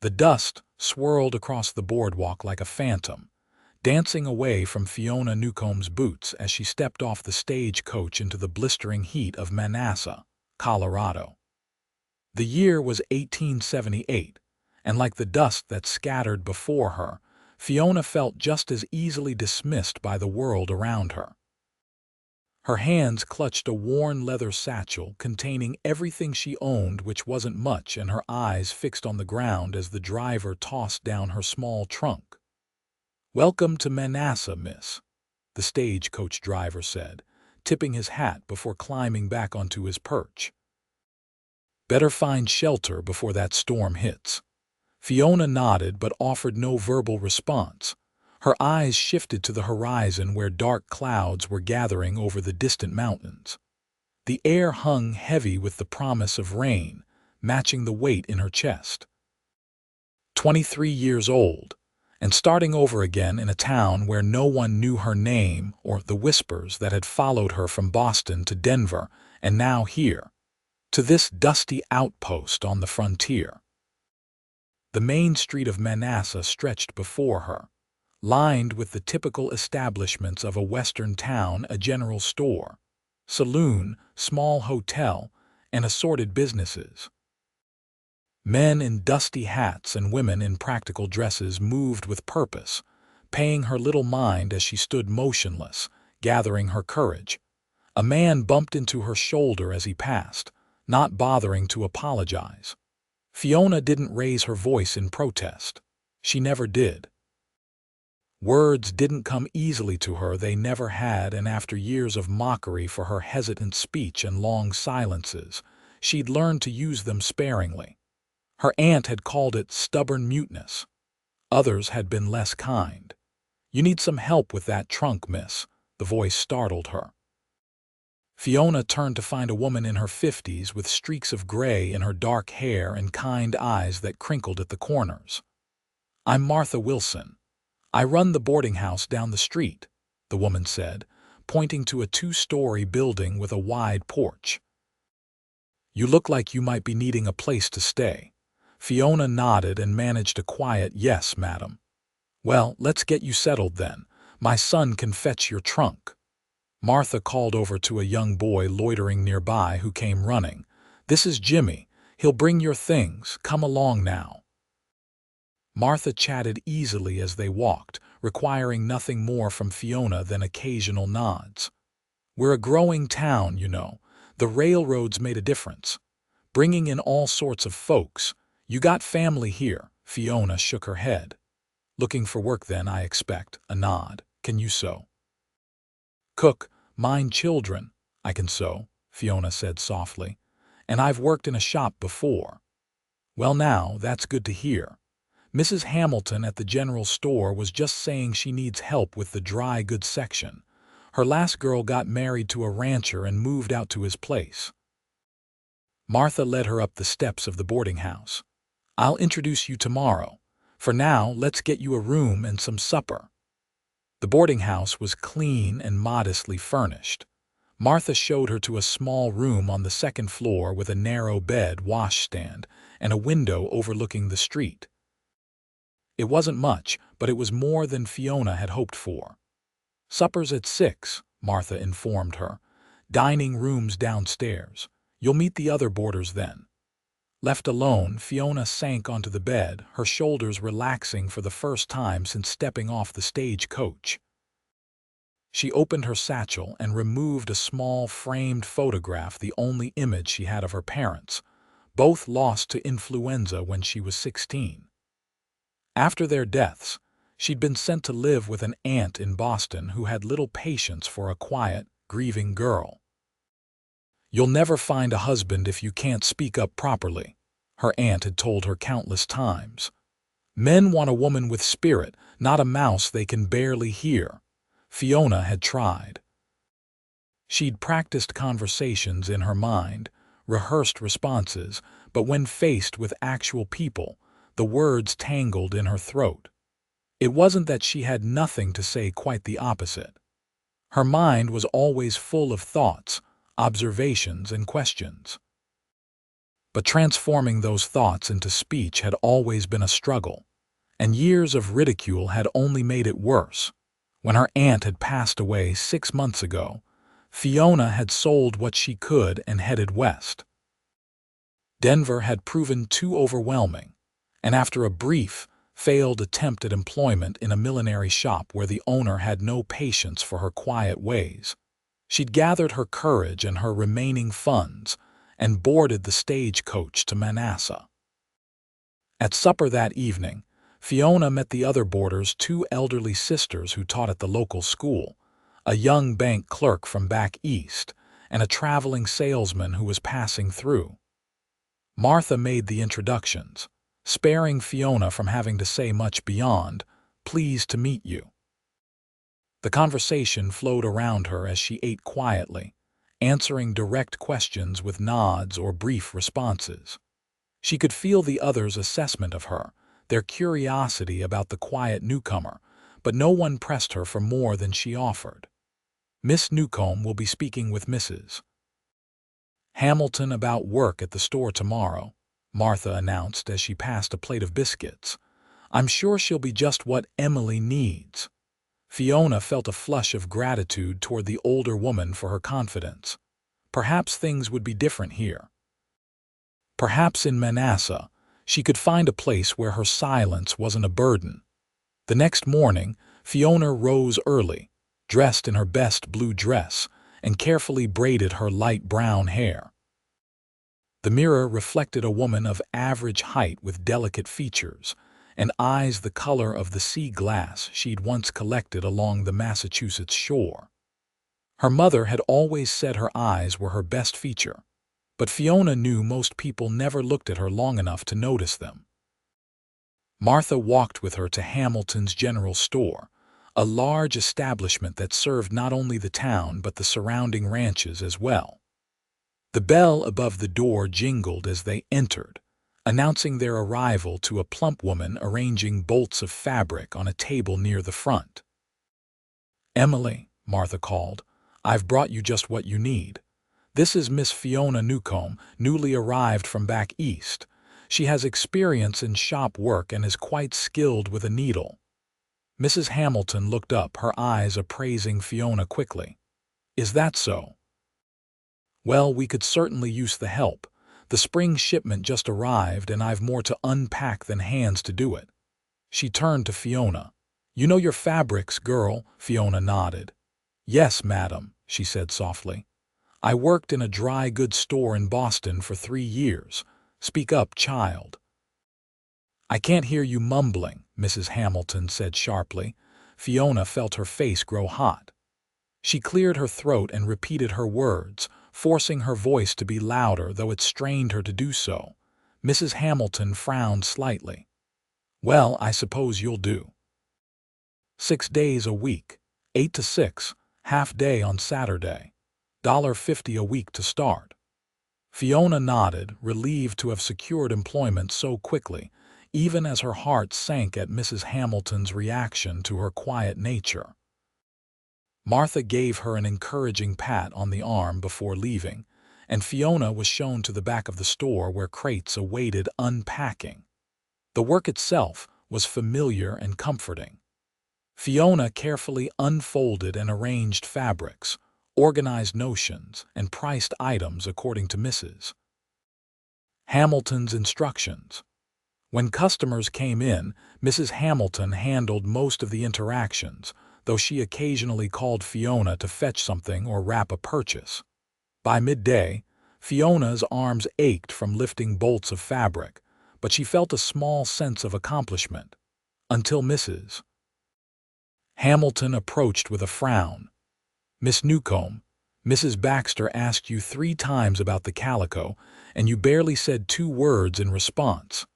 The dust swirled across the boardwalk like a phantom, dancing away from Fiona Newcomb's boots as she stepped off the stagecoach into the blistering heat of Manassas, Colorado. The year was 1878, and like the dust that scattered before her, Fiona felt just as easily dismissed by the world around her. Her hands clutched a worn leather satchel containing everything she owned, which wasn't much, and her eyes fixed on the ground as the driver tossed down her small trunk. "Welcome to Manassas, miss," the stagecoach driver said, tipping his hat before climbing back onto his perch. "Better find shelter before that storm hits." Fiona nodded but offered no verbal response. Her eyes shifted to the horizon where dark clouds were gathering over the distant mountains. The air hung heavy with the promise of rain, matching the weight in her chest. 23 years old, and starting over again in a town where no one knew her name or the whispers that had followed her from Boston to Denver and now here, to this dusty outpost on the frontier. The main street of Manassas stretched before her, lined with the typical establishments of a western town: a general store, saloon, small hotel, and assorted businesses. Men in dusty hats and women in practical dresses moved with purpose, paying her little mind as she stood motionless, gathering her courage. A man bumped into her shoulder as he passed, not bothering to apologize. Fiona didn't raise her voice in protest. She never did. Words didn't come easily to her, they never had, and after years of mockery for her hesitant speech and long silences, she'd learned to use them sparingly. Her aunt had called it stubborn muteness. Others had been less kind. "You need some help with that trunk, miss," the voice startled her. Fiona turned to find a woman in her 50s with streaks of gray in her dark hair and kind eyes that crinkled at the corners. "I'm Martha Wilson. I run the boarding house down the street," the woman said, pointing to a 2-story building with a wide porch. "You look like you might be needing a place to stay." Fiona nodded and managed a quiet "Yes, madam." "Well, let's get you settled then. My son can fetch your trunk." Martha called over to a young boy loitering nearby who came running. "This is Jimmy. He'll bring your things. Come along now." Martha chatted easily as they walked, requiring nothing more from Fiona than occasional nods. "We're a growing town, you know. The railroads made a difference, bringing in all sorts of folks. You got family here?" Fiona shook her head. "Looking for work then, I expect." A nod. "Can you sew?" "Cook, mind children." "I can sew," Fiona said softly. "And I've worked in a shop before." "Well now, that's good to hear. Mrs. Hamilton at the general store was just saying she needs help with the dry goods section. Her last girl got married to a rancher and moved out to his place." Martha led her up the steps of the boarding house. "I'll introduce you tomorrow. For now, let's get you a room and some supper." The boarding house was clean and modestly furnished. Martha showed her to a small room on the second floor with a narrow bed, washstand, and a window overlooking the street. It wasn't much, but it was more than Fiona had hoped for. "Supper's at 6, Martha informed her. "Dining rooms downstairs. You'll meet the other boarders then." Left alone, Fiona sank onto the bed, her shoulders relaxing for the first time since stepping off the stagecoach. She opened her satchel and removed a small framed photograph, the only image she had of her parents, both lost to influenza when she was 16. After their deaths, she'd been sent to live with an aunt in Boston who had little patience for a quiet, grieving girl. "You'll never find a husband if you can't speak up properly," her aunt had told her countless times. "Men want a woman with spirit, not a mouse they can barely hear." Fiona had tried. She'd practiced conversations in her mind, rehearsed responses, but when faced with actual people, the words tangled in her throat. It wasn't that she had nothing to say, quite the opposite. Her mind was always full of thoughts, observations, and questions. But transforming those thoughts into speech had always been a struggle, and years of ridicule had only made it worse. When her aunt had passed away 6 months ago, Fiona had sold what she could and headed west. Denver had proven too overwhelming, and after a brief, failed attempt at employment in a millinery shop where the owner had no patience for her quiet ways, she'd gathered her courage and her remaining funds and boarded the stagecoach to Manassas. At supper that evening, Fiona met the other boarders, two elderly sisters who taught at the local school, a young bank clerk from back east, and a traveling salesman who was passing through. Martha made the introductions, sparing Fiona from having to say much beyond, "Pleased to meet you." The conversation flowed around her as she ate quietly, answering direct questions with nods or brief responses. She could feel the others' assessment of her, their curiosity about the quiet newcomer, but no one pressed her for more than she offered. "Miss Newcomb will be speaking with Mrs. Hamilton about work at the store tomorrow," Martha announced as she passed a plate of biscuits. "I'm sure she'll be just what Emily needs." Fiona felt a flush of gratitude toward the older woman for her confidence. Perhaps things would be different here. Perhaps in Manassas, she could find a place where her silence wasn't a burden. The next morning, Fiona rose early, dressed in her best blue dress, and carefully braided her light brown hair. The mirror reflected a woman of average height with delicate features, and eyes the color of the sea glass she'd once collected along the Massachusetts shore. Her mother had always said her eyes were her best feature, but Fiona knew most people never looked at her long enough to notice them. Martha walked with her to Hamilton's General Store, a large establishment that served not only the town but the surrounding ranches as well. The bell above the door jingled as they entered, announcing their arrival to a plump woman arranging bolts of fabric on a table near the front. "Emily," Martha called, "I've brought you just what you need. This is Miss Fiona Newcomb, newly arrived from back east. She has experience in shop work and is quite skilled with a needle." Mrs. Hamilton looked up, her eyes appraising Fiona quickly. "Is that so? Well, we could certainly use the help. The spring shipment just arrived and I've more to unpack than hands to do it." She turned to Fiona. "You know your fabrics, girl?" Fiona nodded. "Yes, madam," she said softly. "I worked in a dry goods store in Boston for 3 years. Speak up, child." "I can't hear you mumbling," Mrs. Hamilton said sharply. Fiona felt her face grow hot. She cleared her throat and repeated her words, forcing her voice to be louder, though it strained her to do so. Mrs. Hamilton frowned slightly. "Well, I suppose you'll do. 6 days a week, 8 to 6, half day on Saturday. $1.50 a week to start." Fiona nodded, relieved to have secured employment so quickly, even as her heart sank at Mrs. Hamilton's reaction to her quiet nature. Martha gave her an encouraging pat on the arm before leaving, and Fiona was shown to the back of the store where crates awaited unpacking. The work itself was familiar and comforting. Fiona carefully unfolded and arranged fabrics, organized notions, and priced items according to Mrs. Hamilton's instructions. When customers came in, Mrs. Hamilton handled most of the interactions, though she occasionally called Fiona to fetch something or wrap a purchase. By midday, Fiona's arms ached from lifting bolts of fabric, but she felt a small sense of accomplishment, until Mrs. Hamilton approached with a frown. "Miss Newcomb, Mrs. Baxter asked you 3 times about the calico, and you barely said 2 words in response.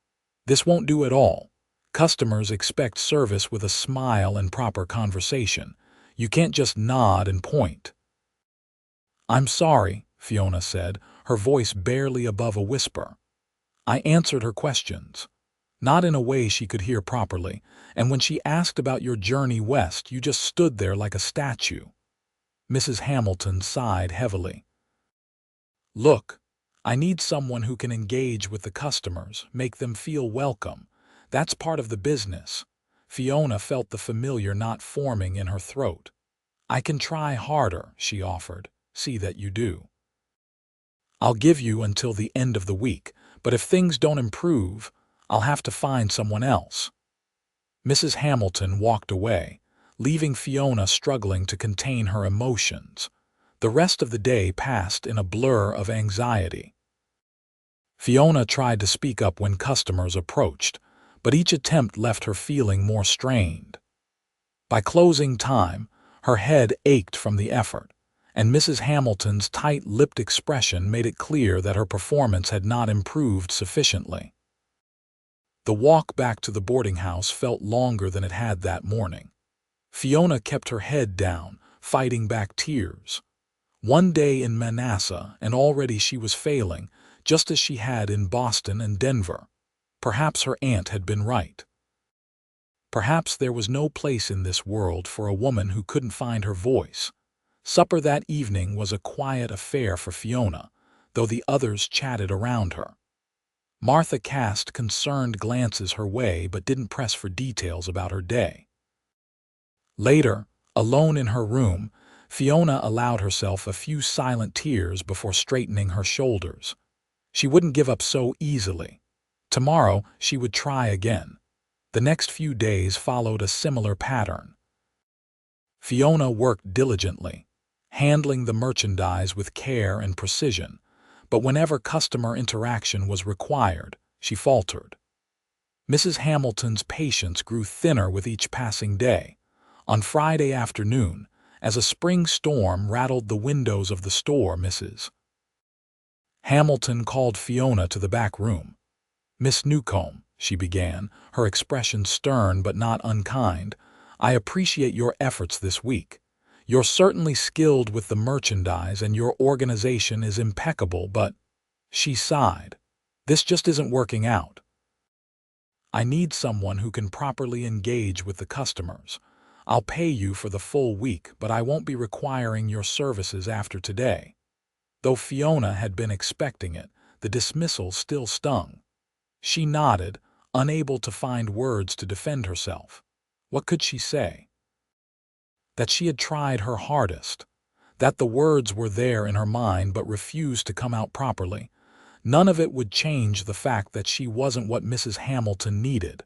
This won't do at all. Customers expect service with a smile and proper conversation. You can't just nod and point." "I'm sorry," Fiona said, her voice barely above a whisper. "I answered her questions, not in a way she could hear properly, and when she asked about your journey west, you just stood there like a statue." Mrs. Hamilton sighed heavily. "Look, I need someone who can engage with the customers, make them feel welcome. That's part of the business. Fiona felt the familiar knot forming in her throat. I can try harder, she offered. See that you do. I'll give you until the end of the week, but if things don't improve, I'll have to find someone else. Mrs. Hamilton walked away, leaving Fiona struggling to contain her emotions. The rest of the day passed in a blur of anxiety. Fiona tried to speak up when customers approached, but each attempt left her feeling more strained. By closing time, her head ached from the effort, and Mrs. Hamilton's tight-lipped expression made it clear that her performance had not improved sufficiently. The walk back to the boarding house felt longer than it had that morning. Fiona kept her head down, fighting back tears. One day in Manassas, and already she was failing, just as she had in Boston and Denver. Perhaps her aunt had been right. Perhaps there was no place in this world for a woman who couldn't find her voice. Supper that evening was a quiet affair for Fiona, though the others chatted around her. Martha cast concerned glances her way but didn't press for details about her day. Later, alone in her room, Fiona allowed herself a few silent tears before straightening her shoulders. She wouldn't give up so easily. Tomorrow, she would try again. The next few days followed a similar pattern. Fiona worked diligently, handling the merchandise with care and precision, but whenever customer interaction was required, she faltered. Mrs. Hamilton's patience grew thinner with each passing day. On Friday afternoon, as a spring storm rattled the windows of the store, Mrs. Hamilton called Fiona to the back room. "Miss Newcomb," she began, her expression stern but not unkind, "I appreciate your efforts this week. You're certainly skilled with the merchandise and your organization is impeccable, but—" She sighed. "This just isn't working out. I need someone who can properly engage with the customers. I'll pay you for the full week, but I won't be requiring your services after today." Though Fiona had been expecting it, the dismissal still stung. She nodded, unable to find words to defend herself. What could she say? That she had tried her hardest, that the words were there in her mind but refused to come out properly. None of it would change the fact that she wasn't what Mrs. Hamilton needed.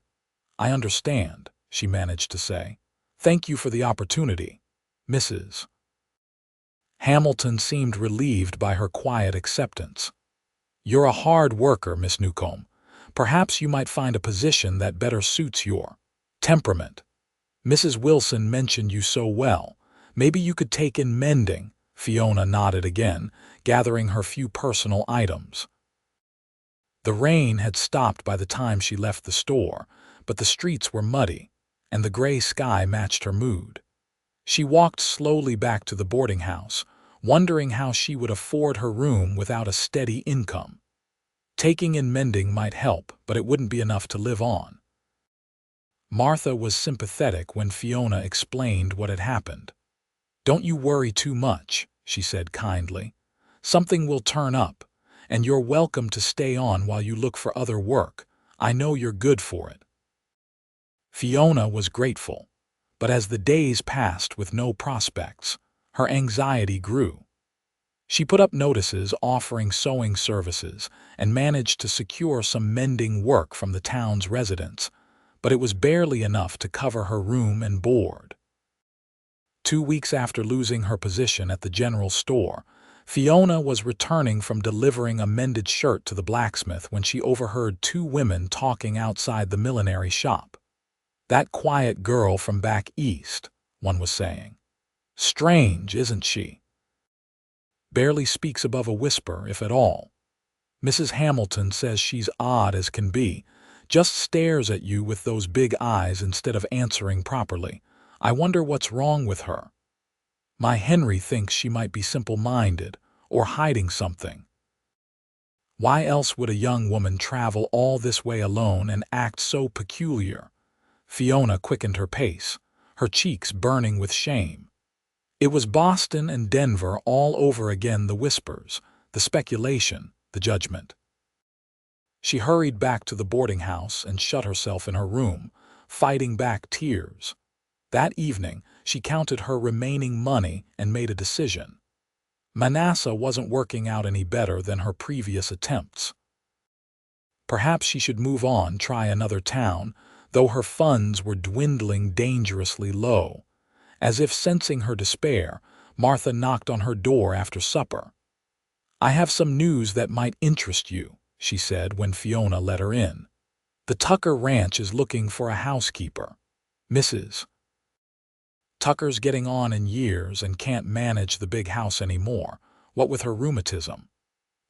"I understand," she managed to say. "Thank you for the opportunity, Mrs. Hamilton seemed relieved by her quiet acceptance. "You're a hard worker, Miss Newcomb. Perhaps you might find a position that better suits your temperament. Mrs. Wilson mentioned you so well. Maybe you could take in mending." Fiona nodded again, gathering her few personal items. The rain had stopped by the time she left the store, but the streets were muddy, and the gray sky matched her mood. She walked slowly back to the boarding house, wondering how she would afford her room without a steady income. Taking in mending might help, but it wouldn't be enough to live on. Martha was sympathetic when Fiona explained what had happened. "Don't you worry too much," she said kindly. "Something will turn up, and you're welcome to stay on while you look for other work. I know you're good for it." Fiona was grateful, but as the days passed with no prospects, her anxiety grew. She put up notices offering sewing services and managed to secure some mending work from the town's residents, but it was barely enough to cover her room and board. 2 weeks after losing her position at the general store, Fiona was returning from delivering a mended shirt to the blacksmith when she overheard 2 women talking outside the millinery shop. "That quiet girl from back east," one was saying. "Strange, isn't she? Barely speaks above a whisper, if at all. Mrs. Hamilton says she's odd as can be, just stares at you with those big eyes instead of answering properly. I wonder what's wrong with her. My Henry thinks she might be simple-minded or hiding something. Why else would a young woman travel all this way alone and act so peculiar?" Fiona quickened her pace, her cheeks burning with shame. It was Boston and Denver all over again, the whispers, the speculation, the judgment. She hurried back to the boarding house and shut herself in her room, fighting back tears. That evening, she counted her remaining money and made a decision. Manasseh wasn't working out any better than her previous attempts. Perhaps she should move on, try another town, though her funds were dwindling dangerously low. As if sensing her despair, Martha knocked on her door after supper. "I have some news that might interest you," she said when Fiona let her in. "The Tucker Ranch is looking for a housekeeper. Mrs. Tucker's getting on in years and can't manage the big house anymore, what with her rheumatism.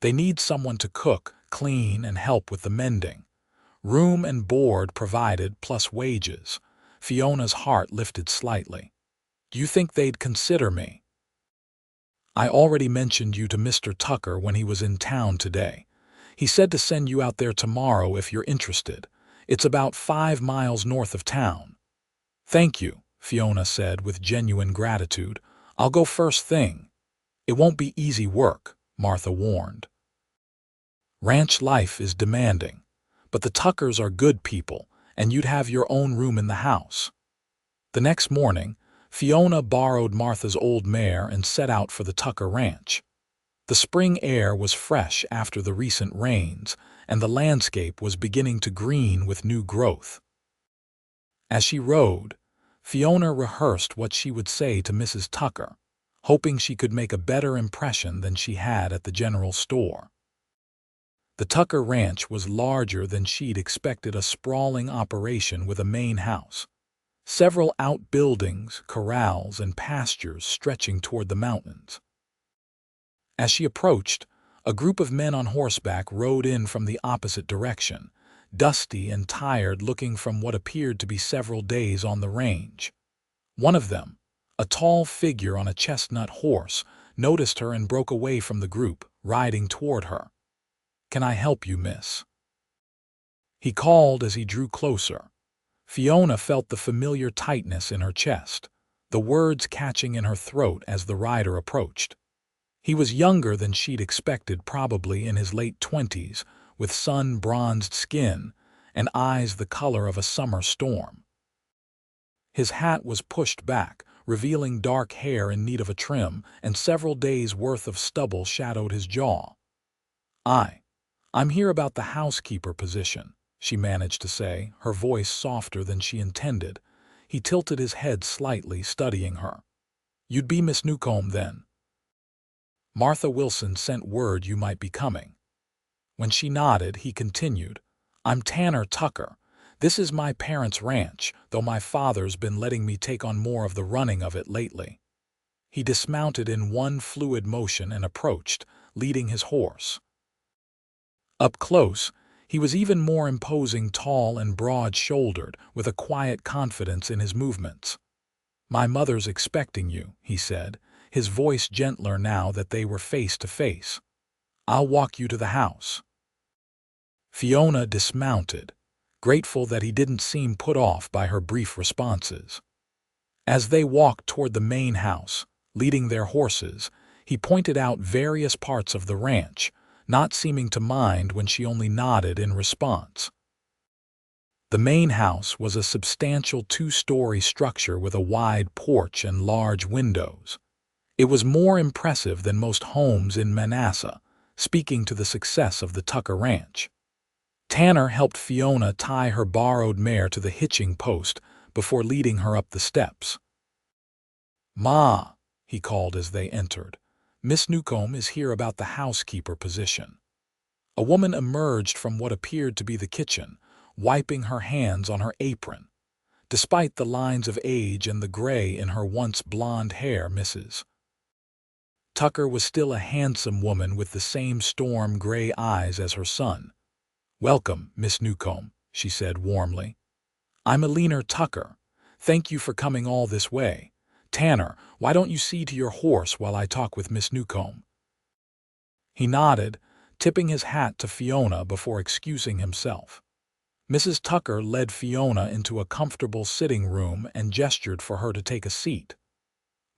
They need someone to cook, clean, and help with the mending. Room and board provided plus wages." Fiona's heart lifted slightly. "Do you think they'd consider me?" "I already mentioned you to Mr. Tucker when he was in town today. He said to send you out there tomorrow if you're interested. It's about 5 miles north of town." "Thank you," Fiona said with genuine gratitude. "I'll go first thing." "It won't be easy work," Martha warned. "Ranch life is demanding, but the Tuckers are good people, and you'd have your own room in the house." The next morning, Fiona borrowed Martha's old mare and set out for the Tucker Ranch. The spring air was fresh after the recent rains, and the landscape was beginning to green with new growth. As she rode, Fiona rehearsed what she would say to Mrs. Tucker, hoping she could make a better impression than she had at the general store. The Tucker Ranch was larger than she'd expected, a sprawling operation with a main house, several outbuildings, corrals, and pastures stretching toward the mountains. As she approached, a group of men on horseback rode in from the opposite direction, dusty and tired, looking from what appeared to be several days on the range. One of them, a tall figure on a chestnut horse, noticed her and broke away from the group, riding toward her. "Can I help you, miss?" he called as he drew closer. Fiona felt the familiar tightness in her chest, the words catching in her throat as the rider approached. He was younger than she'd expected, probably in his late 20s, with sun-bronzed skin and eyes the color of a summer storm. His hat was pushed back, revealing dark hair in need of a trim, and several days' worth of stubble shadowed his jaw. I'm here about the housekeeper position," she managed to say, her voice softer than she intended. He tilted his head slightly, studying her. "You'd be Miss Newcomb, then? Martha Wilson sent word you might be coming." When she nodded, he continued, "I'm Tanner Tucker. This is my parents' ranch, though my father's been letting me take on more of the running of it lately." He dismounted in one fluid motion and approached, leading his horse. Up close, he was even more imposing, tall and broad-shouldered, with a quiet confidence in his movements. "My mother's expecting you," he said, his voice gentler now that they were face to face. "I'll walk you to the house." Fiona dismounted, grateful that he didn't seem put off by her brief responses. As they walked toward the main house, leading their horses, he pointed out various parts of the ranch, not seeming to mind when she only nodded in response. The main house was a substantial 2-story structure with a wide porch and large windows. It was more impressive than most homes in Manasseh, speaking to the success of the Tucker Ranch. Tanner helped Fiona tie her borrowed mare to the hitching post before leading her up the steps. "Ma," he called as they entered, "Miss Newcomb is here about the housekeeper position." A woman emerged from what appeared to be the kitchen, wiping her hands on her apron. Despite the lines of age and the gray in her once blonde hair, Mrs. Tucker was still a handsome woman with the same storm-gray eyes as her son. "Welcome, Miss Newcomb," she said warmly. "I'm Eleanor Tucker. Thank you for coming all this way. Tanner, why don't you see to your horse while I talk with Miss Newcomb?" He nodded, tipping his hat to Fiona before excusing himself. Mrs. Tucker led Fiona into a comfortable sitting room and gestured for her to take a seat.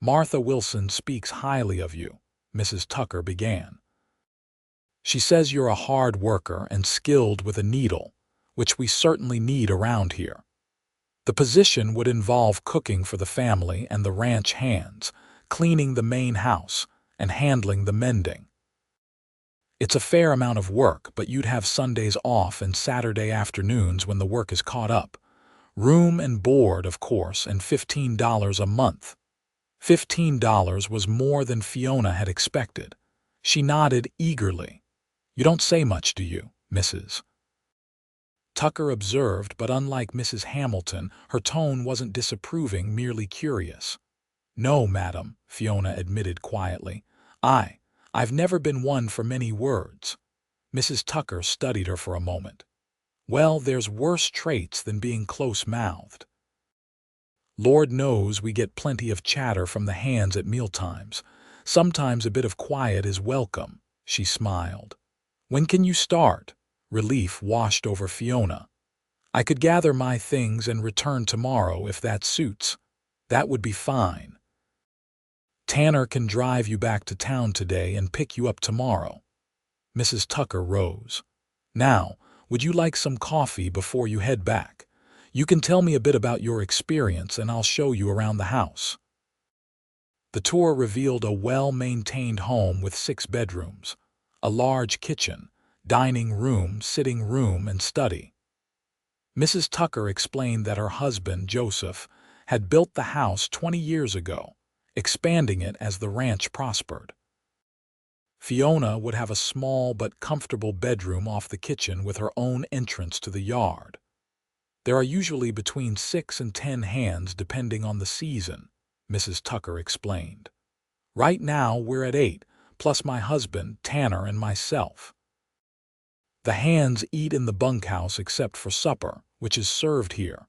"Martha Wilson speaks highly of you," Mrs. Tucker began. She says you're a hard worker and skilled with a needle, which we certainly need around here. The position would involve cooking for the family and the ranch hands, cleaning the main house, and handling the mending. It's a fair amount of work, but you'd have Sundays off and Saturday afternoons when the work is caught up. Room and board, of course, and $15 a month. $15 was more than Fiona had expected. She nodded eagerly. You don't say much, do you, Mrs. Tucker observed, but unlike Mrs. Hamilton, her tone wasn't disapproving, merely curious. No, madam, Fiona admitted quietly. I've never been one for many words. Mrs. Tucker studied her for a moment. Well, there's worse traits than being close-mouthed. Lord knows we get plenty of chatter from the hands at mealtimes. Sometimes a bit of quiet is welcome, she smiled. When can you start? Relief washed over Fiona. I could gather my things and return tomorrow if that suits. That would be fine. Tanner can drive you back to town today and pick you up tomorrow. Mrs. Tucker rose. Now, would you like some coffee before you head back? You can tell me a bit about your experience and I'll show you around the house. The tour revealed a well-maintained home with 6 bedrooms, a large kitchen, dining room, sitting room, and study. Mrs. Tucker explained that her husband, Joseph, had built the house 20 years ago, expanding it as the ranch prospered. Fiona would have a small but comfortable bedroom off the kitchen with her own entrance to the yard. There are usually between 6 and 10 hands depending on the season, Mrs. Tucker explained. Right now we're at 8, plus my husband, Tanner, and myself. The hands eat in the bunkhouse except for supper, which is served here.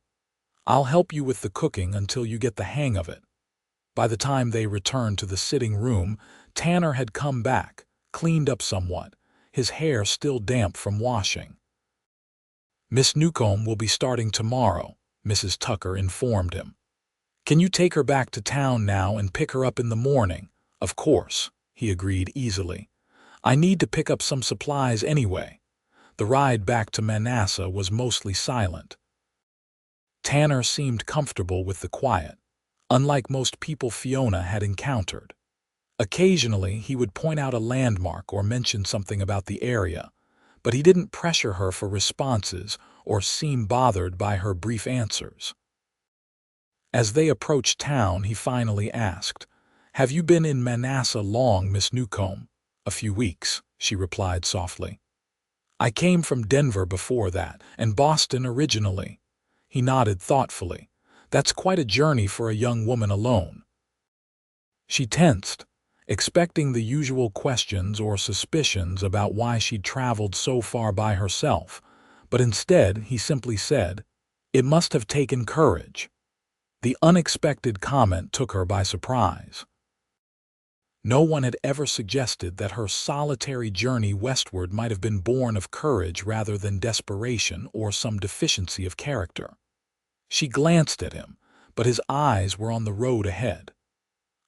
I'll help you with the cooking until you get the hang of it. By the time they returned to the sitting room, Tanner had come back, cleaned up somewhat, his hair still damp from washing. Miss Newcomb will be starting tomorrow, Mrs. Tucker informed him. Can you take her back to town now and pick her up in the morning? Of course, he agreed easily. I need to pick up some supplies anyway. The ride back to Manassas was mostly silent. Tanner seemed comfortable with the quiet, unlike most people Fiona had encountered. Occasionally, he would point out a landmark or mention something about the area, but he didn't pressure her for responses or seem bothered by her brief answers. As they approached town, he finally asked, Have you been in Manassas long, Miss Newcomb? A few weeks, she replied softly. I came from Denver before that, and Boston originally. He nodded thoughtfully. That's quite a journey for a young woman alone. She tensed, expecting the usual questions or suspicions about why she'd traveled so far by herself, but instead he simply said, It must have taken courage. The unexpected comment took her by surprise. No one had ever suggested that her solitary journey westward might have been born of courage rather than desperation or some deficiency of character. She glanced at him, but his eyes were on the road ahead.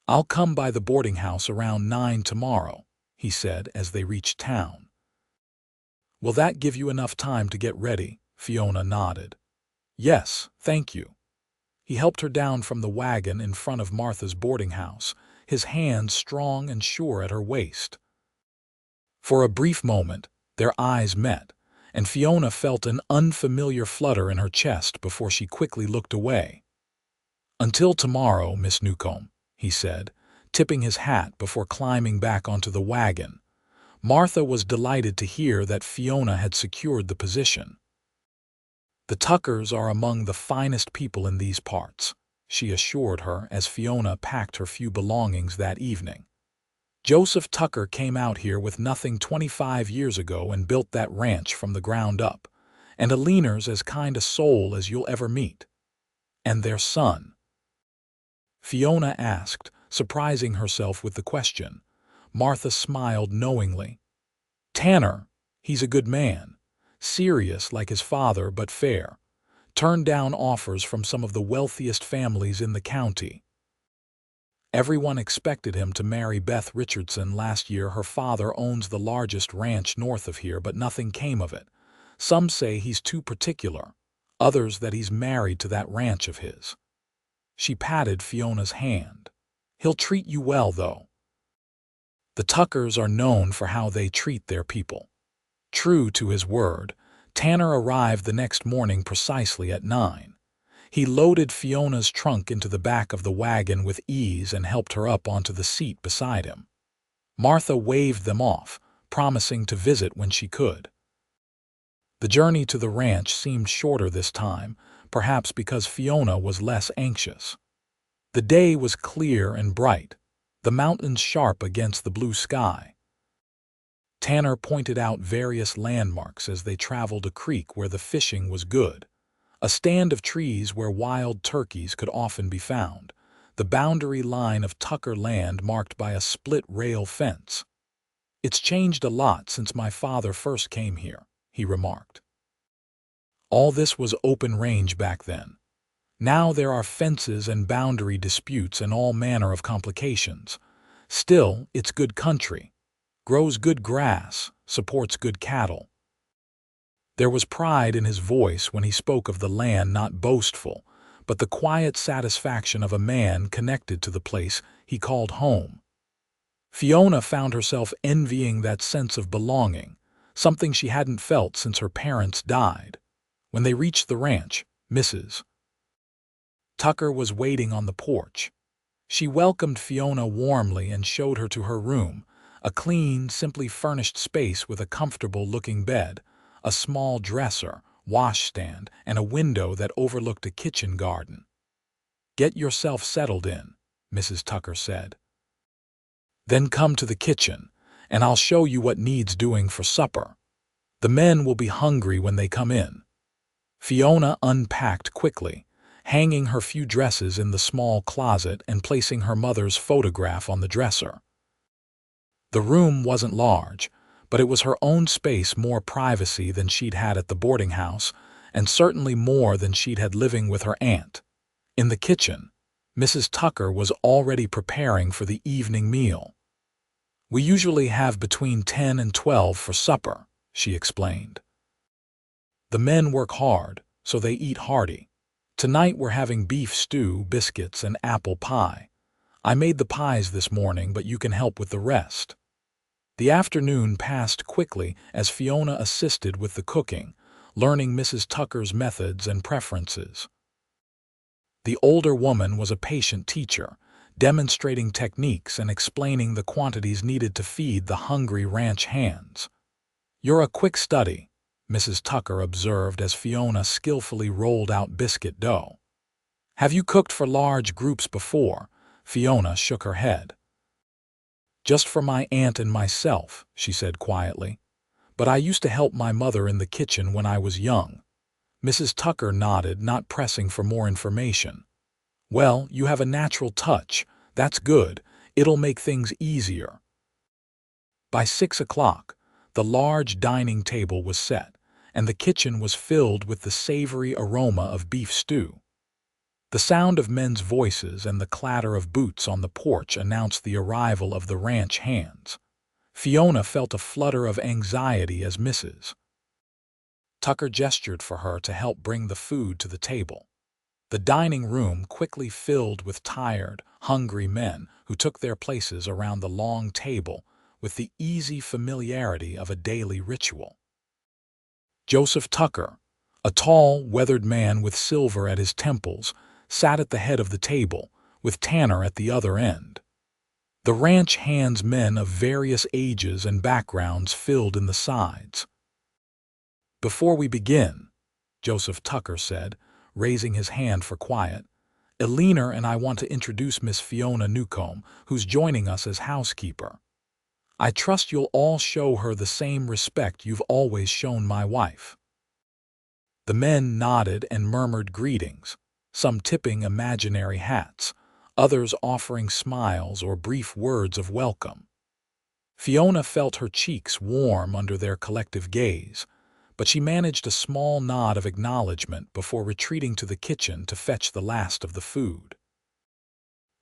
I'll come by the boarding house around 9 tomorrow, he said as they reached town. Will that give you enough time to get ready? Fiona nodded. Yes, thank you. He helped her down from the wagon in front of Martha's boarding house, his hands strong and sure at her waist. For a brief moment, their eyes met, and Fiona felt an unfamiliar flutter in her chest before she quickly looked away. Until tomorrow, Miss Newcomb, he said, tipping his hat before climbing back onto the wagon. Martha was delighted to hear that Fiona had secured the position. The Tuckers are among the finest people in these parts, she assured her as Fiona packed her few belongings that evening. Joseph Tucker came out here with nothing 25 years ago and built that ranch from the ground up, and Alina's as kind a soul as you'll ever meet. And their son? Fiona asked, surprising herself with the question. Martha smiled knowingly. Tanner, he's a good man, serious like his father but fair. Turned down offers from some of the wealthiest families in the county. Everyone expected him to marry Beth Richardson last year. Her father owns the largest ranch north of here, but nothing came of it. Some say he's too particular, others that he's married to that ranch of his. She patted Fiona's hand. He'll treat you well, though. The Tuckers are known for how they treat their people. True to his word, Tanner arrived the next morning precisely at 9. He loaded Fiona's trunk into the back of the wagon with ease and helped her up onto the seat beside him. Martha waved them off, promising to visit when she could. The journey to the ranch seemed shorter this time, perhaps because Fiona was less anxious. The day was clear and bright, the mountains sharp against the blue sky. Tanner pointed out various landmarks as they traveled a creek where the fishing was good, a stand of trees where wild turkeys could often be found, the boundary line of Tucker land marked by a split-rail fence. "It's changed a lot since my father first came here," he remarked. All this was open range back then. Now there are fences and boundary disputes and all manner of complications. Still, it's good country, grows good grass, supports good cattle. There was pride in his voice when he spoke of the land, not boastful, but the quiet satisfaction of a man connected to the place he called home. Fiona found herself envying that sense of belonging, something she hadn't felt since her parents died. When they reached the ranch, Mrs. Tucker was waiting on the porch. She welcomed Fiona warmly and showed her to her room, a clean, simply furnished space with a comfortable-looking bed, a small dresser, washstand, and a window that overlooked a kitchen garden. "Get yourself settled in," Mrs. Tucker said. "Then come to the kitchen, and I'll show you what needs doing for supper. The men will be hungry when they come in." Fiona unpacked quickly, hanging her few dresses in the small closet and placing her mother's photograph on the dresser. The room wasn't large, but it was her own space, more privacy than she'd had at the boarding house, and certainly more than she'd had living with her aunt. In the kitchen, Mrs. Tucker was already preparing for the evening meal. "We usually have between 10 and 12 for supper," she explained. "The men work hard, so they eat hearty. Tonight we're having beef stew, biscuits, and apple pie. I made the pies this morning, but you can help with the rest." The afternoon passed quickly as Fiona assisted with the cooking, learning Mrs. Tucker's methods and preferences. The older woman was a patient teacher, demonstrating techniques and explaining the quantities needed to feed the hungry ranch hands. "You're a quick study," Mrs. Tucker observed as Fiona skillfully rolled out biscuit dough. "Have you cooked for large groups before?" Fiona shook her head. "Just for my aunt and myself," she said quietly. "But I used to help my mother in the kitchen when I was young." Mrs. Tucker nodded, not pressing for more information. "Well, you have a natural touch. That's good. It'll make things easier." By 6 o'clock, the large dining table was set, and the kitchen was filled with the savory aroma of beef stew. The sound of men's voices and the clatter of boots on the porch announced the arrival of the ranch hands. Fiona felt a flutter of anxiety as Mrs. Tucker gestured for her to help bring the food to the table. The dining room quickly filled with tired, hungry men who took their places around the long table with the easy familiarity of a daily ritual. Joseph Tucker, a tall, weathered man with silver at his temples, sat at the head of the table, with Tanner at the other end. The ranch hands men of various ages and backgrounds filled in the sides. "Before we begin," Joseph Tucker said, raising his hand for quiet, "Elena and I want to introduce Miss Fiona Newcomb, who's joining us as housekeeper. I trust you'll all show her the same respect you've always shown my wife." The men nodded and murmured greetings, some tipping imaginary hats, others offering smiles or brief words of welcome. Fiona felt her cheeks warm under their collective gaze, but she managed a small nod of acknowledgement before retreating to the kitchen to fetch the last of the food.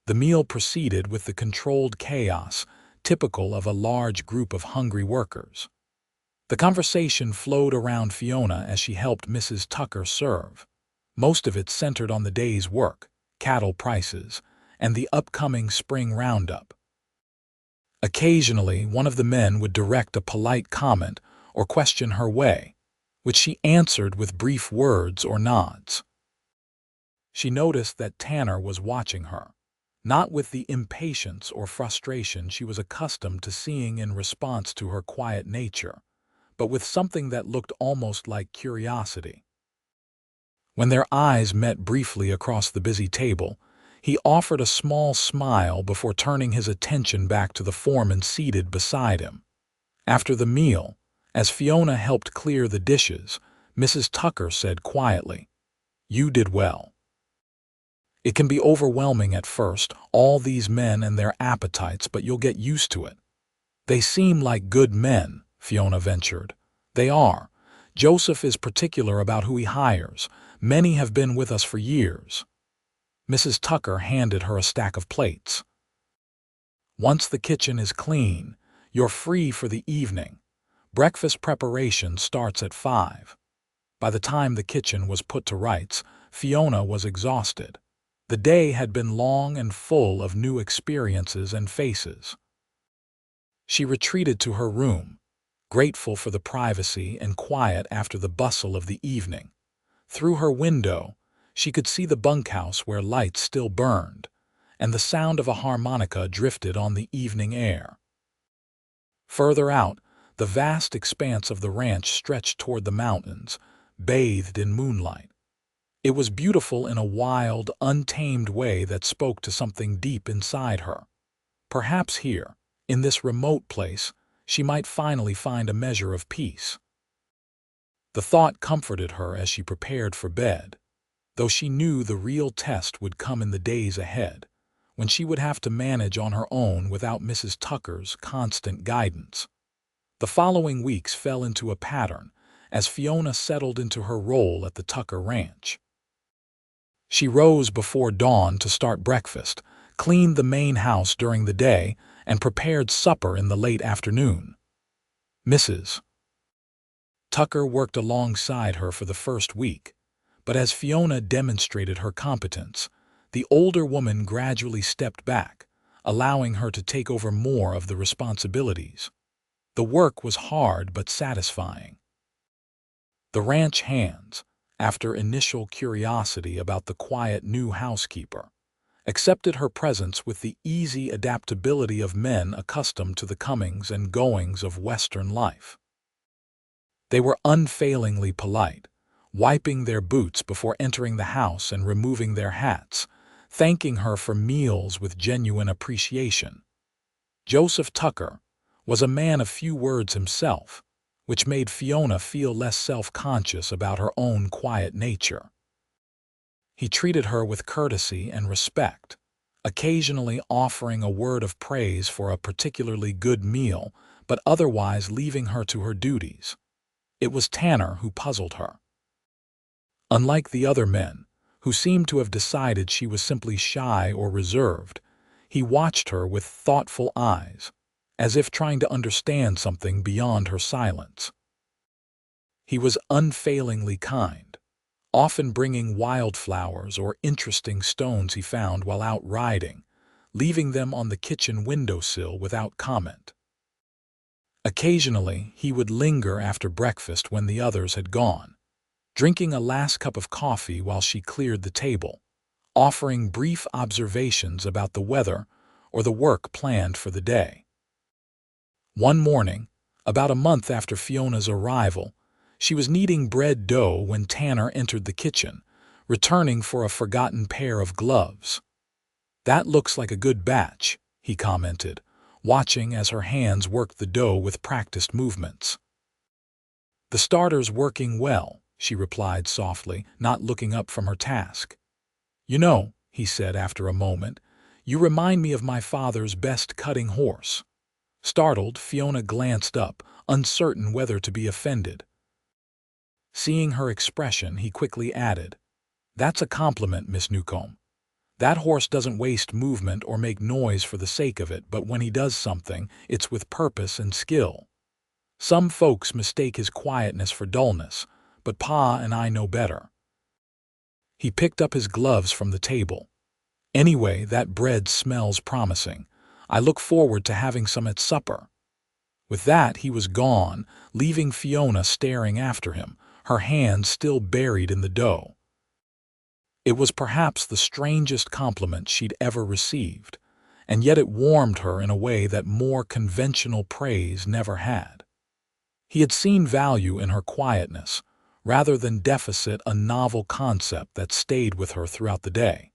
The meal proceeded with the controlled chaos typical of a large group of hungry workers. The conversation flowed around Fiona as she helped Mrs. Tucker serve. Most of it centered on the day's work, cattle prices, and the upcoming spring roundup. Occasionally, one of the men would direct a polite comment or question her way, which she answered with brief words or nods. She noticed that Tanner was watching her, not with the impatience or frustration she was accustomed to seeing in response to her quiet nature, but with something that looked almost like curiosity. When their eyes met briefly across the busy table, he offered a small smile before turning his attention back to the foreman seated beside him. After the meal, as Fiona helped clear the dishes, Mrs. Tucker said quietly, "You did well. It can be overwhelming at first, all these men and their appetites, but you'll get used to it." "They seem like good men," Fiona ventured. "They are. Joseph is particular about who he hires. Many have been with us for years." Mrs. Tucker handed her a stack of plates. "Once the kitchen is clean, you're free for the evening. Breakfast preparation starts at 5. By the time the kitchen was put to rights, Fiona was exhausted. The day had been long and full of new experiences and faces. She retreated to her room, grateful for the privacy and quiet after the bustle of the evening. Through her window, she could see the bunkhouse where lights still burned, and the sound of a harmonica drifted on the evening air. Further out, the vast expanse of the ranch stretched toward the mountains, bathed in moonlight. It was beautiful in a wild, untamed way that spoke to something deep inside her. Perhaps here, in this remote place, she might finally find a measure of peace. The thought comforted her as she prepared for bed, though she knew the real test would come in the days ahead, when she would have to manage on her own without Mrs. Tucker's constant guidance. The following weeks fell into a pattern as Fiona settled into her role at the Tucker Ranch. She rose before dawn to start breakfast, cleaned the main house during the day, and prepared supper in the late afternoon. Mrs. Tucker worked alongside her for the first week, but as Fiona demonstrated her competence, the older woman gradually stepped back, allowing her to take over more of the responsibilities. The work was hard but satisfying. The ranch hands, after initial curiosity about the quiet new housekeeper, accepted her presence with the easy adaptability of men accustomed to the comings and goings of Western life. They were unfailingly polite, wiping their boots before entering the house and removing their hats, thanking her for meals with genuine appreciation. Joseph Tucker was a man of few words himself, which made Fiona feel less self-conscious about her own quiet nature. He treated her with courtesy and respect, occasionally offering a word of praise for a particularly good meal, but otherwise leaving her to her duties. It was Tanner who puzzled her. Unlike the other men, who seemed to have decided she was simply shy or reserved, he watched her with thoughtful eyes, as if trying to understand something beyond her silence. He was unfailingly kind, often bringing wildflowers or interesting stones he found while out riding, leaving them on the kitchen windowsill without comment. Occasionally, he would linger after breakfast when the others had gone, drinking a last cup of coffee while she cleared the table, offering brief observations about the weather or the work planned for the day. One morning, about a month after Fiona's arrival, she was kneading bread dough when Tanner entered the kitchen, returning for a forgotten pair of gloves. "That looks like a good batch," he commented, watching as her hands worked the dough with practiced movements. "The starter's working well," she replied softly, not looking up from her task. "You know," he said after a moment, "you remind me of my father's best cutting horse." Startled, Fiona glanced up, uncertain whether to be offended. Seeing her expression, he quickly added, "That's a compliment, Miss Newcomb. That horse doesn't waste movement or make noise for the sake of it, but when he does something, it's with purpose and skill. Some folks mistake his quietness for dullness, but Pa and I know better." He picked up his gloves from the table. "Anyway, that bread smells promising. I look forward to having some at supper." With that, he was gone, leaving Fiona staring after him, her hands still buried in the dough. It was perhaps the strangest compliment she'd ever received, and yet it warmed her in a way that more conventional praise never had. He had seen value in her quietness, rather than deficit, a novel concept that stayed with her throughout the day.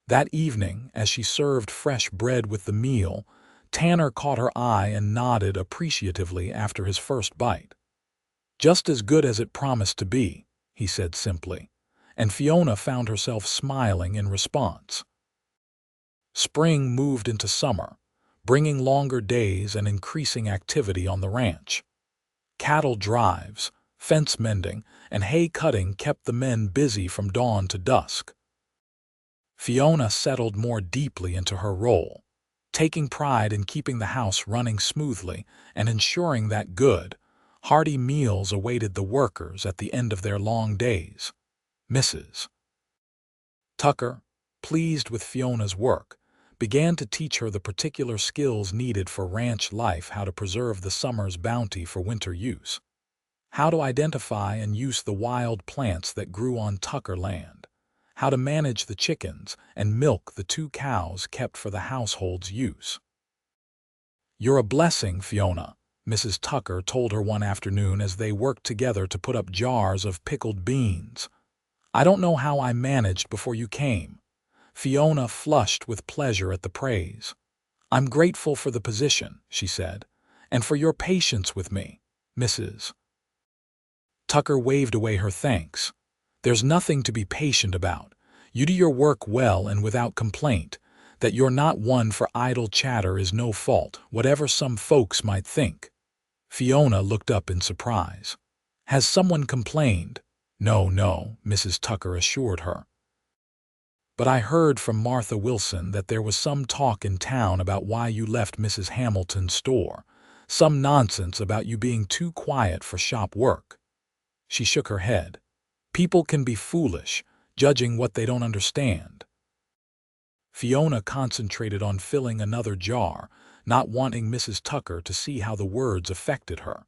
That evening, as she served fresh bread with the meal, Tanner caught her eye and nodded appreciatively after his first bite. "Just as good as it promised to be," he said simply, and Fiona found herself smiling in response. Spring moved into summer, bringing longer days and increasing activity on the ranch. Cattle drives, fence mending, and hay cutting kept the men busy from dawn to dusk. Fiona settled more deeply into her role, taking pride in keeping the house running smoothly and ensuring that good, hearty meals awaited the workers at the end of their long days. Mrs. Tucker, pleased with Fiona's work, began to teach her the particular skills needed for ranch life: how to preserve the summer's bounty for winter use, how to identify and use the wild plants that grew on Tucker land, how to manage the chickens and milk the 2 cows kept for the household's use. "You're a blessing, Fiona," Mrs. Tucker told her one afternoon as they worked together to put up jars of pickled beans. "I don't know how I managed before you came." Fiona flushed with pleasure at the praise. "I'm grateful for the position," she said, "and for your patience with me, Mrs. Tucker waved away her thanks. "There's nothing to be patient about. You do your work well and without complaint. That you're not one for idle chatter is no fault, whatever some folks might think." Fiona looked up in surprise. "Has someone complained?" No, Mrs. Tucker assured her. "But I heard from Martha Wilson that there was some talk in town about why you left Mrs. Hamilton's store. Some nonsense about you being too quiet for shop work." She shook her head. "People can be foolish, judging what they don't understand." Fiona concentrated on filling another jar, not wanting Mrs. Tucker to see how the words affected her.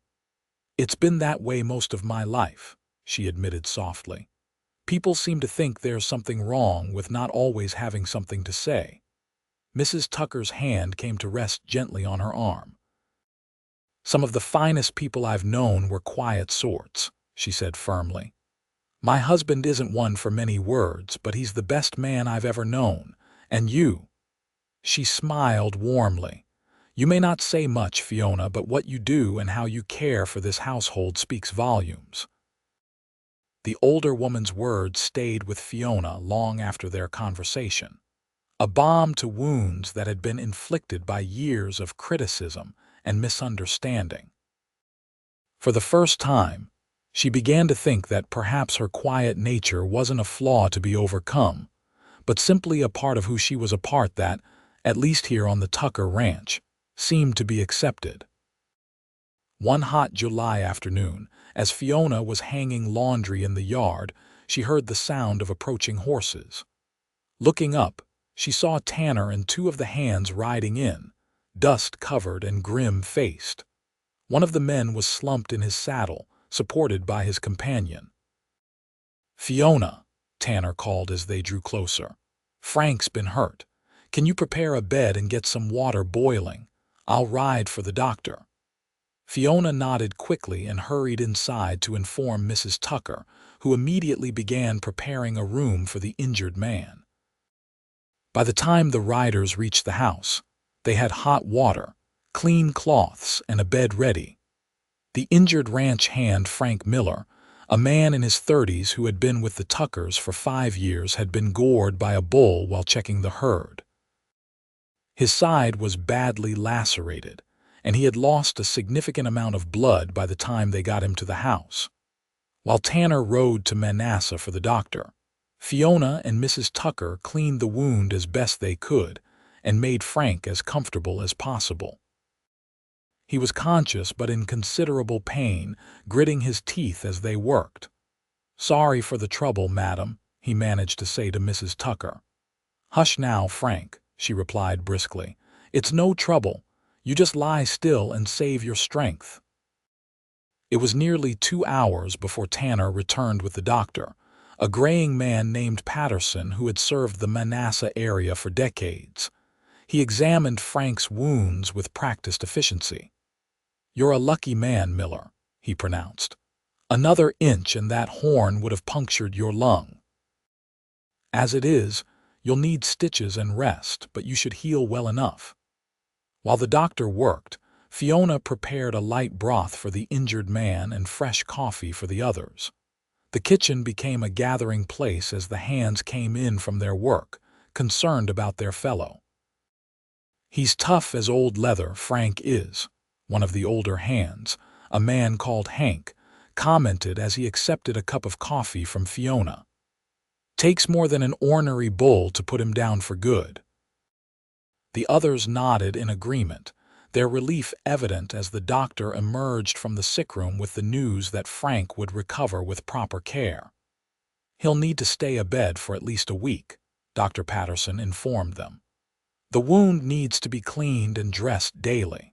"It's been that way most of my life," she admitted softly. "People seem to think there's something wrong with not always having something to say." Mrs. Tucker's hand came to rest gently on her arm. "Some of the finest people I've known were quiet sorts," she said firmly. "My husband isn't one for many words, but he's the best man I've ever known. And you—" She smiled warmly. "You may not say much, Fiona, but what you do and how you care for this household speaks volumes." The older woman's words stayed with Fiona long after their conversation, a balm to wounds that had been inflicted by years of criticism and misunderstanding. For the first time, she began to think that perhaps her quiet nature wasn't a flaw to be overcome, but simply a part of who she was, a part that, at least here on the Tucker ranch, seemed to be accepted. One hot July afternoon, as Fiona was hanging laundry in the yard, she heard the sound of approaching horses. Looking up, she saw Tanner and 2 of the hands riding in, dust-covered and grim-faced. One of the men was slumped in his saddle, supported by his companion. "Fiona," Tanner called as they drew closer, "Frank's been hurt. Can you prepare a bed and get some water boiling? I'll ride for the doctor." Fiona nodded quickly and hurried inside to inform Mrs. Tucker, who immediately began preparing a room for the injured man. By the time the riders reached the house, they had hot water, clean cloths, and a bed ready. The injured ranch hand, Frank Miller, a man in his 30s who had been with the Tuckers for 5 years, had been gored by a bull while checking the herd. His side was badly lacerated, and he had lost a significant amount of blood by the time they got him to the house. While Tanner rode to Manassas for the doctor, Fiona and Mrs. Tucker cleaned the wound as best they could and made Frank as comfortable as possible. He was conscious but in considerable pain, gritting his teeth as they worked. "Sorry for the trouble, madam," he managed to say to Mrs. Tucker. "Hush now, Frank," she replied briskly. "It's no trouble. You just lie still and save your strength." It was nearly 2 hours before Tanner returned with the doctor, a graying man named Patterson who had served the Manassas area for decades. He examined Frank's wounds with practiced efficiency. "You're a lucky man, Miller," he pronounced. "Another inch and that horn would have punctured your lung. As it is, you'll need stitches and rest, but you should heal well enough." While the doctor worked, Fiona prepared a light broth for the injured man and fresh coffee for the others. The kitchen became a gathering place as the hands came in from their work, concerned about their fellow. "He's tough as old leather, Frank is," one of the older hands, a man called Hank, commented as he accepted a cup of coffee from Fiona. "Takes more than an ornery bull to put him down for good." The others nodded in agreement, their relief evident as the doctor emerged from the sickroom with the news that Frank would recover with proper care. "He'll need to stay abed for at least a week," Dr. Patterson informed them. "The wound needs to be cleaned and dressed daily.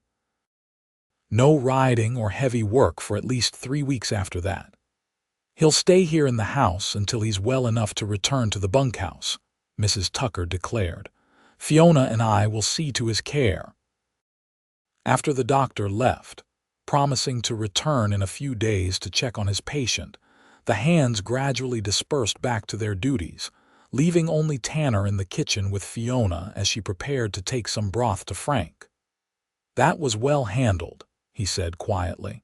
No riding or heavy work for at least 3 weeks after that. He'll stay here in the house until he's well enough to return to the bunkhouse," Mrs. Tucker declared. "Fiona and I will see to his care." After the doctor left, promising to return in a few days to check on his patient, the hands gradually dispersed back to their duties, leaving only Tanner in the kitchen with Fiona as she prepared to take some broth to Frank. "That was well handled," he said quietly.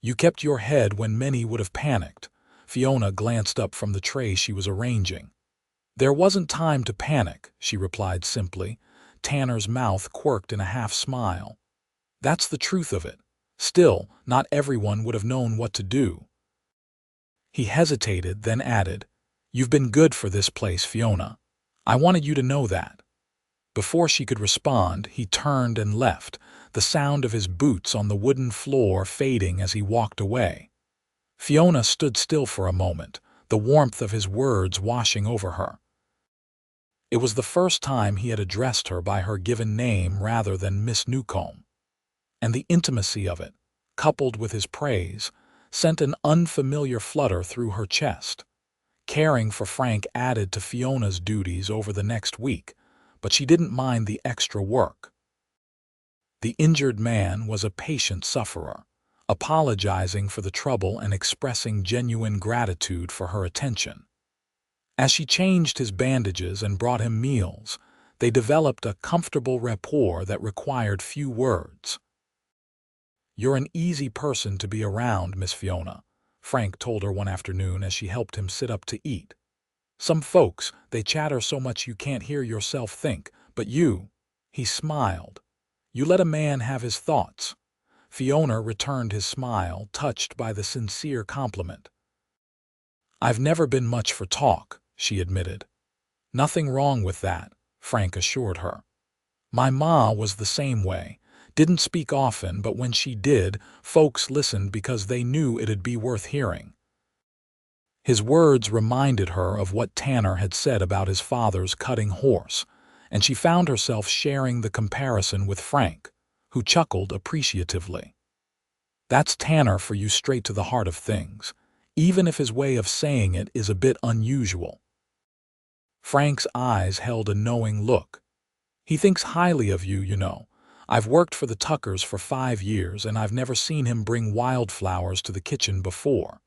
"You kept your head when many would have panicked." Fiona glanced up from the tray she was arranging. "There wasn't time to panic," she replied simply. Tanner's mouth quirked in a half-smile. "That's the truth of it. Still, not everyone would have known what to do." He hesitated, then added, "You've been good for this place, Fiona. I wanted you to know that." Before she could respond, he turned and left, the sound of his boots on the wooden floor fading as he walked away. Fiona stood still for a moment, the warmth of his words washing over her. It was the first time he had addressed her by her given name rather than Miss Newcomb, and the intimacy of it, coupled with his praise, sent an unfamiliar flutter through her chest. Caring for Frank added to Fiona's duties over the next week, but she didn't mind the extra work. The injured man was a patient sufferer, apologizing for the trouble and expressing genuine gratitude for her attention. As she changed his bandages and brought him meals, they developed a comfortable rapport that required few words. "You're an easy person to be around, Miss Fiona," Frank told her one afternoon as she helped him sit up to eat. "Some folks, they chatter so much you can't hear yourself think, but you—" He smiled. "You let a man have his thoughts." Fiona returned his smile, touched by the sincere compliment. "I've never been much for talk," she admitted. "Nothing wrong with that," Frank assured her. "My ma was the same way. Didn't speak often, but when she did, folks listened because they knew it'd be worth hearing." His words reminded her of what Tanner had said about his father's cutting horse, and she found herself sharing the comparison with Frank, who chuckled appreciatively. "That's Tanner for you, straight to the heart of things, even if his way of saying it is a bit unusual." Frank's eyes held a knowing look. "He thinks highly of you, you know. I've worked for the Tuckers for 5 years, and I've never seen him bring wildflowers to the kitchen before."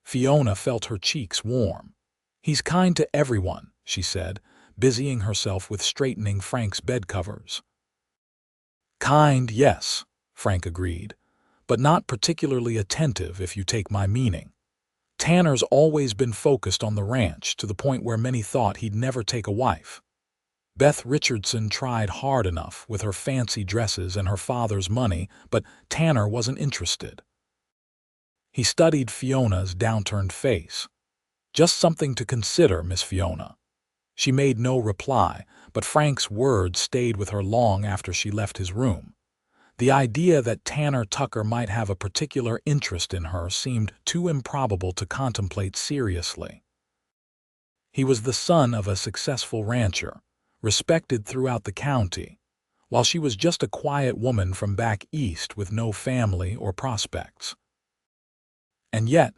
Fiona felt her cheeks warm. "He's kind to everyone," she said, busying herself with straightening Frank's bed covers. "Kind, yes," Frank agreed, "but not particularly attentive, if you take my meaning. Tanner's always been focused on the ranch, to the point where many thought he'd never take a wife. Beth Richardson tried hard enough with her fancy dresses and her father's money, but Tanner wasn't interested." He studied Fiona's downturned face. Just something to consider, Miss Fiona." She made no reply, but Frank's words stayed with her long after she left his room. The idea that Tanner Tucker might have a particular interest in her seemed too improbable to contemplate seriously. He was the son of a successful rancher, respected throughout the county, while she was just a quiet woman from back east with no family or prospects. And yet,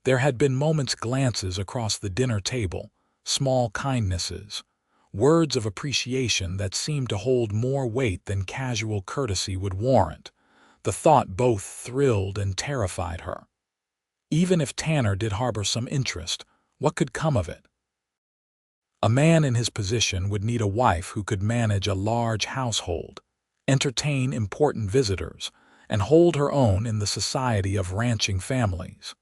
there had been moments, glances across the dinner table, small kindnesses, words of appreciation that seemed to hold more weight than casual courtesy would warrant. The thought both thrilled and terrified her. Even if Tanner did harbor some interest, what could come of it? A man in his position would need a wife who could manage a large household, entertain important visitors, and hold her own in the society of ranching families.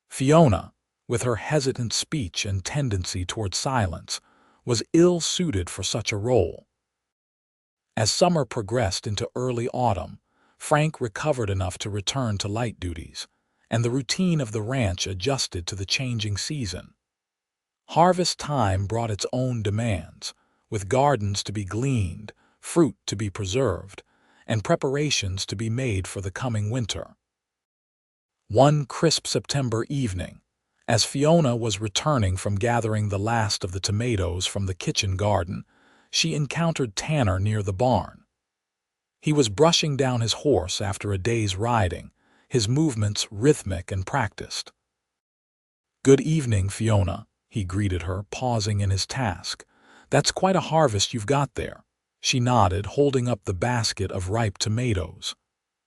Fiona, with her hesitant speech and tendency toward silence, was ill-suited for such a role. As summer progressed into early autumn, Frank recovered enough to return to light duties, and the routine of the ranch adjusted to the changing season. Harvest time brought its own demands, with gardens to be gleaned, fruit to be preserved, and preparations to be made for the coming winter. One crisp September evening, as Fiona was returning from gathering the last of the tomatoes from the kitchen garden, she encountered Tanner near the barn. He was brushing down his horse after a day's riding, his movements rhythmic and practiced. "Good evening, Fiona," he greeted her, pausing in his task. "That's quite a harvest you've got there." She nodded, holding up the basket of ripe tomatoes.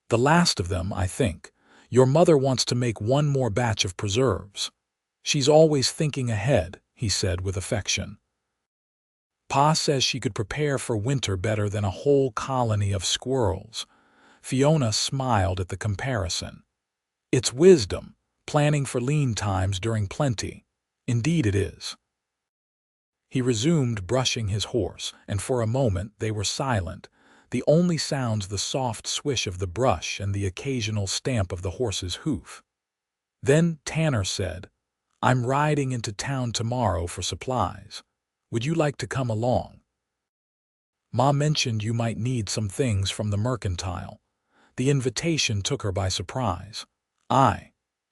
"The last of them, I think. Your mother wants to make one more batch of preserves." "She's always thinking ahead," he said with affection. "Pa says she could prepare for winter better than a whole colony of squirrels." Fiona smiled at the comparison. "It's wisdom, planning for lean times during plenty." "Indeed it is." He resumed brushing his horse, and for a moment they were silent, the only sounds the soft swish of the brush and the occasional stamp of the horse's hoof. Then Tanner said, "I'm riding into town tomorrow for supplies. Would you like to come along? Ma mentioned you might need some things from the mercantile." The invitation took her by surprise.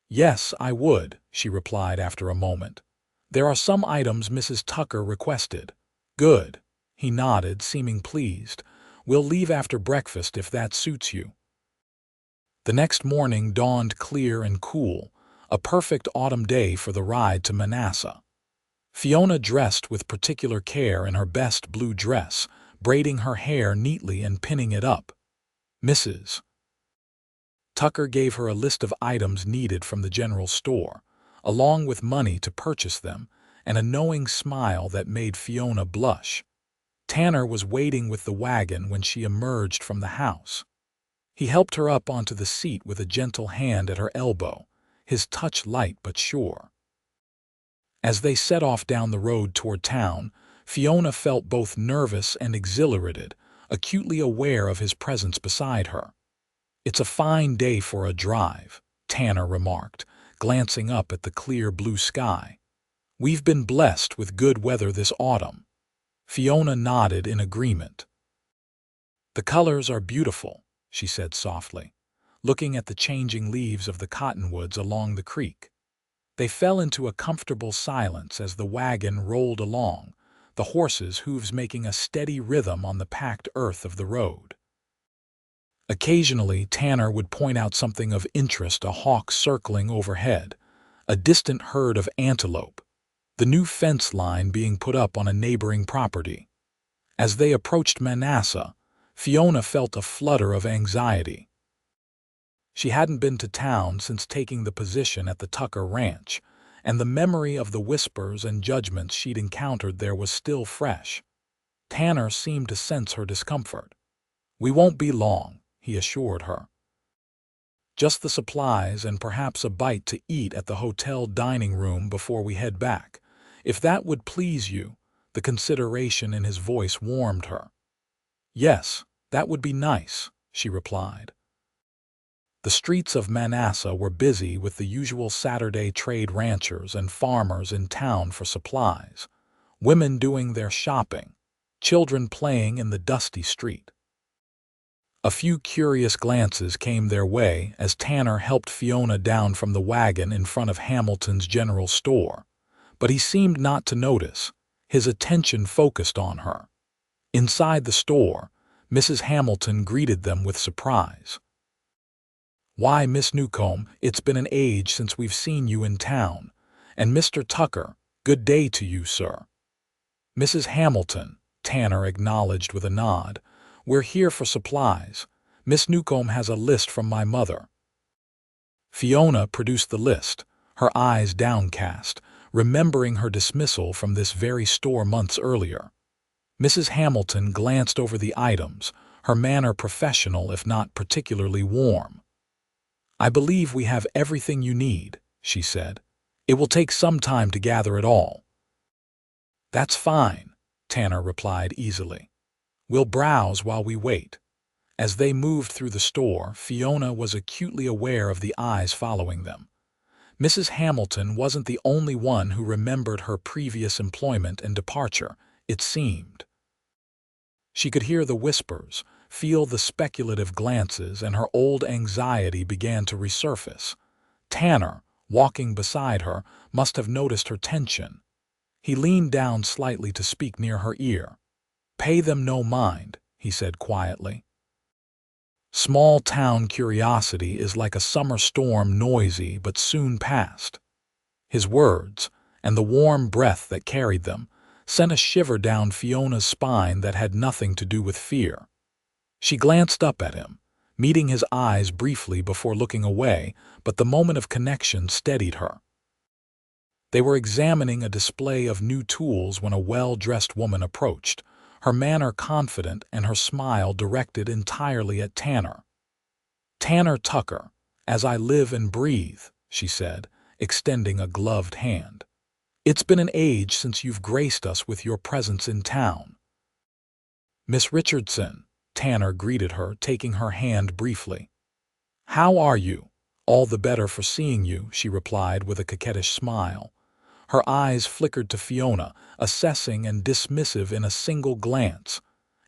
"Yes, I would," she replied after a moment. "There are some items Mrs. Tucker requested." "Good." He nodded, seeming pleased. "We'll leave after breakfast if that suits you." The next morning dawned clear and cool, a perfect autumn day for the ride to Manassas. Fiona dressed with particular care in her best blue dress, braiding her hair neatly and pinning it up. Mrs. Tucker gave her a list of items needed from the general store, along with money to purchase them, and a knowing smile that made Fiona blush. Tanner was waiting with the wagon when she emerged from the house. He helped her up onto the seat with a gentle hand at her elbow, his touch light but sure. As they set off down the road toward town, Fiona felt both nervous and exhilarated, acutely aware of his presence beside her. "It's a fine day for a drive," Tanner remarked, glancing up at the clear blue sky. "We've been blessed with good weather this autumn." Fiona nodded in agreement. "The colors are beautiful," she said softly, looking at the changing leaves of the cottonwoods along the creek. They fell into a comfortable silence as the wagon rolled along, the horses' hooves making a steady rhythm on the packed earth of the road. Occasionally, Tanner would point out something of interest, a hawk circling overhead, a distant herd of antelope, the new fence line being put up on a neighboring property. As they approached Manassas, Fiona felt a flutter of anxiety. She hadn't been to town since taking the position at the Tucker Ranch, and the memory of the whispers and judgments she'd encountered there was still fresh. Tanner seemed to sense her discomfort. "We won't be long," he assured her. "Just the supplies and perhaps a bite to eat at the hotel dining room before we head back. If that would please you." The consideration in his voice warmed her. "Yes, that would be nice," she replied. The streets of Manassas were busy with the usual Saturday trade ranchers and farmers in town for supplies, women doing their shopping, children playing in the dusty street. A few curious glances came their way as Tanner helped Fiona down from the wagon in front of Hamilton's general store, but he seemed not to notice, his attention focused on her. Inside the store, Mrs. Hamilton greeted them with surprise. "Why, Miss Newcomb, it's been an age since we've seen you in town. And Mr. Tucker, good day to you, sir." "Mrs. Hamilton," Tanner acknowledged with a nod, "we're here for supplies. Miss Newcomb has a list from my mother." Fiona produced the list, her eyes downcast, remembering her dismissal from this very store months earlier. Mrs. Hamilton glanced over the items, her manner professional if not particularly warm. "I believe we have everything you need," she said. "It will take some time to gather it all." "That's fine," Tanner replied easily. "We'll browse while we wait." As they moved through the store, Fiona was acutely aware of the eyes following them. Mrs. Hamilton wasn't the only one who remembered her previous employment and departure, it seemed. She could hear the whispers, feel the speculative glances, and her old anxiety began to resurface. Tanner, walking beside her, must have noticed her tension. He leaned down slightly to speak near her ear. "Pay them no mind," he said quietly. "Small-town curiosity is like a summer storm, noisy but soon past." His words, and the warm breath that carried them, sent a shiver down Fiona's spine that had nothing to do with fear. She glanced up at him, meeting his eyes briefly before looking away, but the moment of connection steadied her. They were examining a display of new tools when a well-dressed woman approached, her manner confident and her smile directed entirely at Tanner. "Tanner Tucker, as I live and breathe," she said, extending a gloved hand. "It's been an age since you've graced us with your presence in town." "Miss Richardson," Tanner greeted her, taking her hand briefly. "How are you?" "All the better for seeing you," she replied with a coquettish smile. Her eyes flickered to Fiona, assessing and dismissive in a single glance.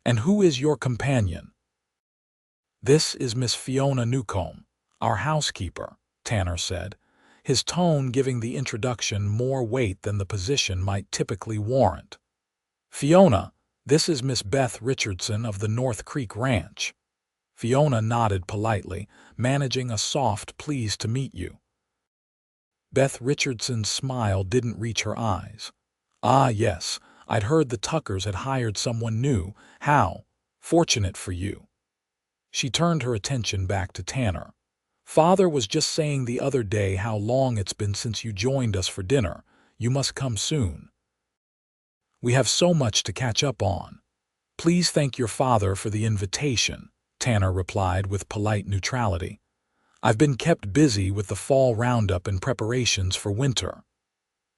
"And who is your companion?" "This is Miss Fiona Newcomb, our housekeeper," Tanner said, his tone giving the introduction more weight than the position might typically warrant. "Fiona, this is Miss Beth Richardson of the North Creek Ranch." Fiona nodded politely, managing a soft "pleased to meet you." Beth Richardson's smile didn't reach her eyes. "Ah, yes, I'd heard the Tuckers had hired someone new. How fortunate for you." She turned her attention back to Tanner. "Father was just saying the other day how long it's been since you joined us for dinner. You must come soon. We have so much to catch up on." "Please thank your father for the invitation," Tanner replied with polite neutrality. "I've been kept busy with the fall roundup and preparations for winter."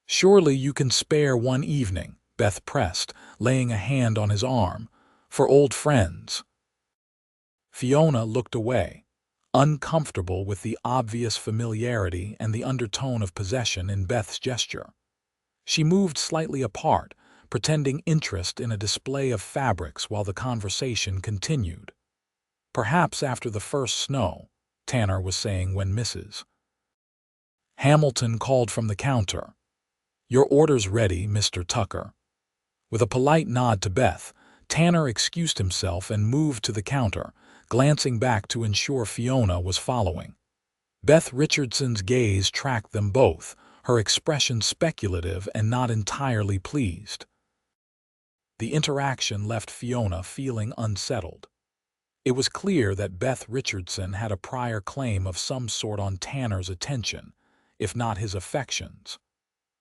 "Surely you can spare one evening," Beth pressed, laying a hand on his arm. "For old friends." Fiona looked away, uncomfortable with the obvious familiarity and the undertone of possession in Beth's gesture. She moved slightly apart, pretending interest in a display of fabrics while the conversation continued. "Perhaps after the first snow," Tanner was saying when Mrs. Hamilton called from the counter. "Your order's ready, Mr. Tucker." With a polite nod to Beth, Tanner excused himself and moved to the counter, glancing back to ensure Fiona was following. Beth Richardson's gaze tracked them both, her expression speculative and not entirely pleased. The interaction left Fiona feeling unsettled. It was clear that Beth Richardson had a prior claim of some sort on Tanner's attention, if not his affections.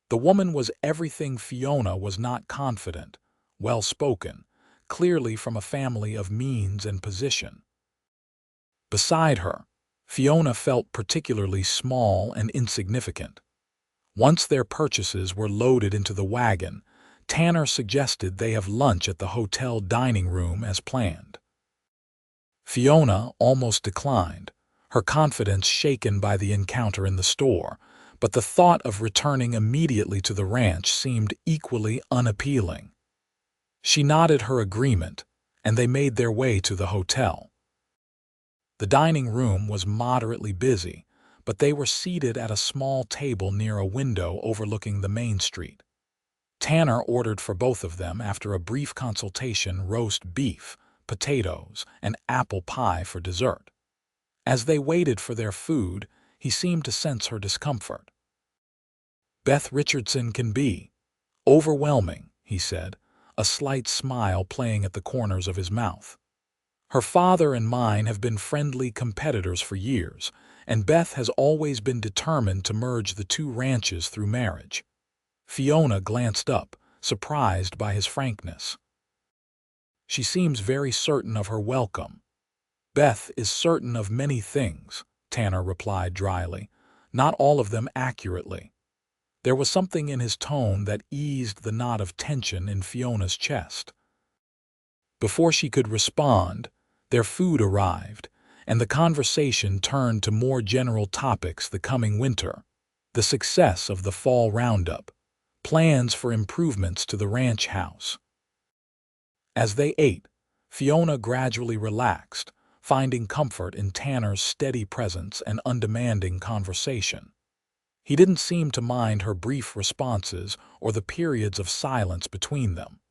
The woman was everything Fiona was not: confident, well-spoken, clearly from a family of means and position. Beside her, Fiona felt particularly small and insignificant. Once their purchases were loaded into the wagon, Tanner suggested they have lunch at the hotel dining room as planned. Fiona almost declined, her confidence shaken by the encounter in the store, but the thought of returning immediately to the ranch seemed equally unappealing. She nodded her agreement, and they made their way to the hotel. The dining room was moderately busy, but they were seated at a small table near a window overlooking the main street. Tanner ordered for both of them, after a brief consultation, roast beef, potatoes, and apple pie for dessert. As they waited for their food, he seemed to sense her discomfort. "Beth Richardson can be overwhelming," he said, a slight smile playing at the corners of his mouth. "Her father and mine have been friendly competitors for years, and Beth has always been determined to merge the two ranches through marriage." Fiona glanced up, surprised by his frankness. "She seems very certain of her welcome." "Beth is certain of many things," Tanner replied dryly, "not all of them accurately." There was something in his tone that eased the knot of tension in Fiona's chest. Before she could respond, their food arrived, and the conversation turned to more general topics: the coming winter, the success of the fall roundup, plans for improvements to the ranch house. As they ate, Fiona gradually relaxed, finding comfort in Tanner's steady presence and undemanding conversation. He didn't seem to mind her brief responses or the periods of silence between them.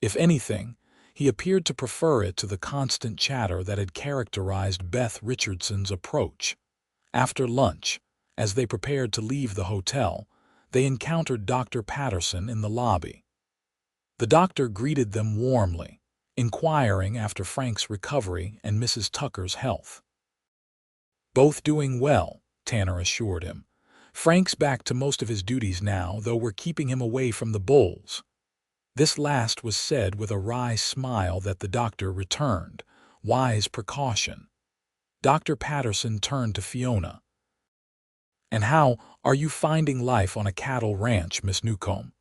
If anything, he appeared to prefer it to the constant chatter that had characterized Beth Richardson's approach. After lunch, as they prepared to leave the hotel, they encountered Dr. Patterson in the lobby. The doctor greeted them warmly, inquiring after Frank's recovery and Mrs. Tucker's health. "Both doing well," Tanner assured him. "Frank's back to most of his duties now, though we're keeping him away from the bulls." This last was said with a wry smile that the doctor returned, wise precaution. Dr. Patterson turned to Fiona. "And how are you finding life on a cattle ranch, Miss Newcomb?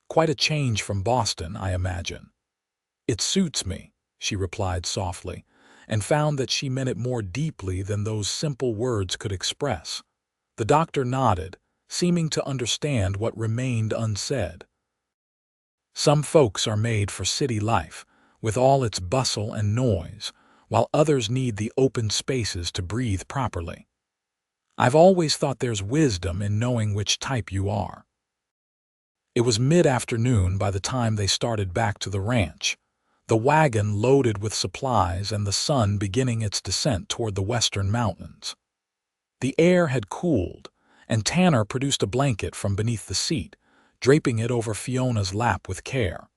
Quite a change from Boston, I imagine." "It suits me," she replied softly, and found that she meant it more deeply than those simple words could express. The doctor nodded, seeming to understand what remained unsaid. "Some folks are made for city life, with all its bustle and noise, while others need the open spaces to breathe properly. I've always thought there's wisdom in knowing which type you are." It was mid-afternoon by the time they started back to the ranch, the wagon loaded with supplies and the sun beginning its descent toward the western mountains. The air had cooled, and Tanner produced a blanket from beneath the seat, draping it over Fiona's lap with care.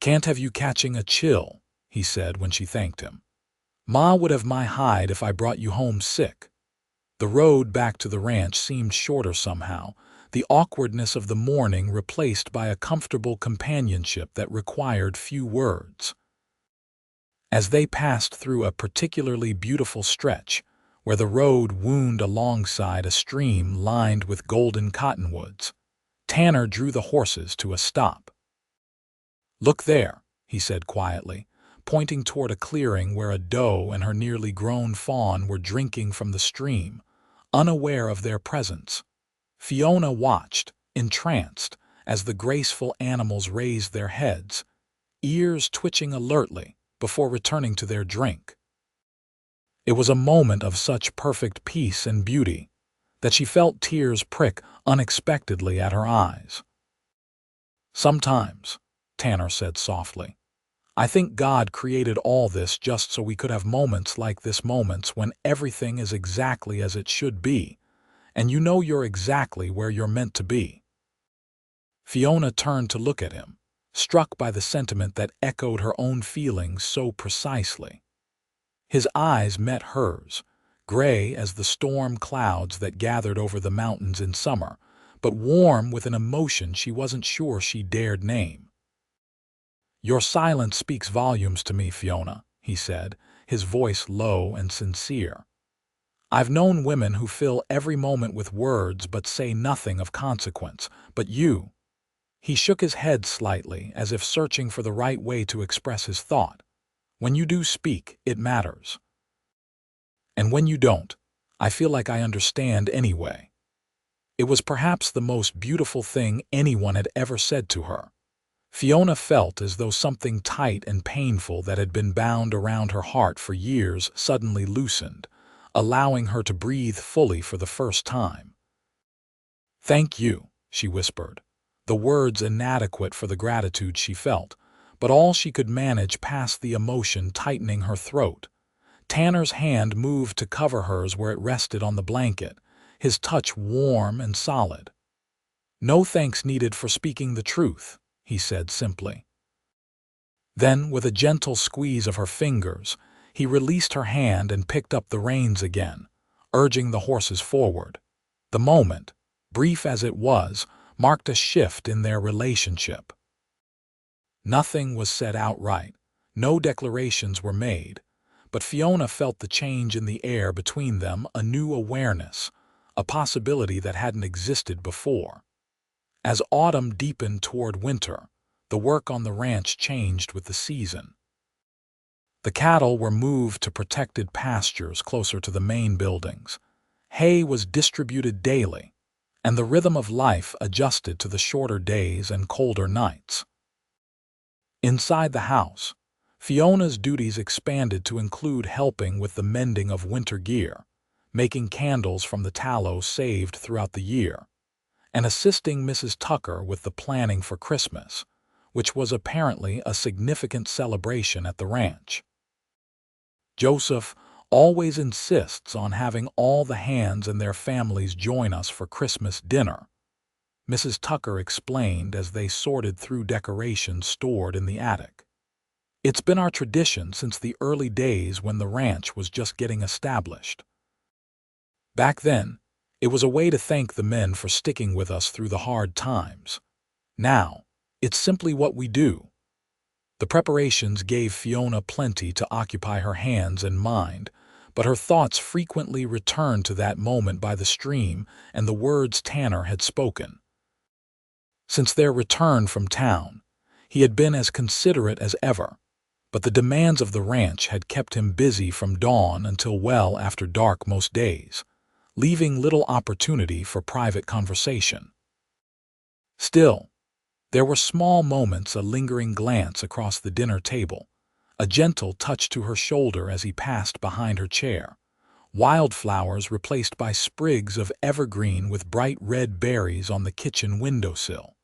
"Can't have you catching a chill," he said when she thanked him. "Ma would have my hide if I brought you home sick." The road back to the ranch seemed shorter somehow, the awkwardness of the morning replaced by a comfortable companionship that required few words. As they passed through a particularly beautiful stretch, where the road wound alongside a stream lined with golden cottonwoods, Tanner drew the horses to a stop. "Look there," he said quietly, pointing toward a clearing where a doe and her nearly grown fawn were drinking from the stream, unaware of their presence. Fiona watched, entranced, as the graceful animals raised their heads, ears twitching alertly, before returning to their drink. It was a moment of such perfect peace and beauty that she felt tears prick unexpectedly at her eyes. "Sometimes," Tanner said softly, "I think God created all this just so we could have moments like this, moments when everything is exactly as it should be, and you know you're exactly where you're meant to be." Fiona turned to look at him, struck by the sentiment that echoed her own feelings so precisely. His eyes met hers, gray as the storm clouds that gathered over the mountains in summer, but warm with an emotion she wasn't sure she dared name. "Your silence speaks volumes to me, Fiona," he said, his voice low and sincere. "I've known women who fill every moment with words but say nothing of consequence, but you—" He shook his head slightly, as if searching for the right way to express his thought. "When you do speak, it matters." And when you don't, I feel like I understand anyway." It was perhaps the most beautiful thing anyone had ever said to her. Fiona felt as though something tight and painful that had been bound around her heart for years suddenly loosened, allowing her to breathe fully for the first time. "Thank you," she whispered, the words inadequate for the gratitude she felt, but all she could manage past the emotion tightening her throat. Tanner's hand moved to cover hers where it rested on the blanket, his touch warm and solid. "No thanks needed for speaking the truth," he said simply. Then, with a gentle squeeze of her fingers, he released her hand and picked up the reins again, urging the horses forward. The moment, brief as it was, marked a shift in their relationship. Nothing was said outright, no declarations were made, but Fiona felt the change in the air between them, a new awareness, a possibility that hadn't existed before. As autumn deepened toward winter, the work on the ranch changed with the season. The cattle were moved to protected pastures closer to the main buildings. Hay was distributed daily, and the rhythm of life adjusted to the shorter days and colder nights. Inside the house, Fiona's duties expanded to include helping with the mending of winter gear, making candles from the tallow saved throughout the year, and assisting Mrs. Tucker with the planning for Christmas, which was apparently a significant celebration at the ranch. "Joseph always insists on having all the hands and their families join us for Christmas dinner," Mrs. Tucker explained as they sorted through decorations stored in the attic. "It's been our tradition since the early days when the ranch was just getting established. Back then, it was a way to thank the men for sticking with us through the hard times. Now, it's simply what we do." The preparations gave Fiona plenty to occupy her hands and mind, but her thoughts frequently returned to that moment by the stream and the words Tanner had spoken. Since their return from town, he had been as considerate as ever, but the demands of the ranch had kept him busy from dawn until well after dark most days, leaving little opportunity for private conversation. Still, there were small moments, a lingering glance across the dinner table, a gentle touch to her shoulder as he passed behind her chair, wildflowers replaced by sprigs of evergreen with bright red berries on the kitchen windowsill.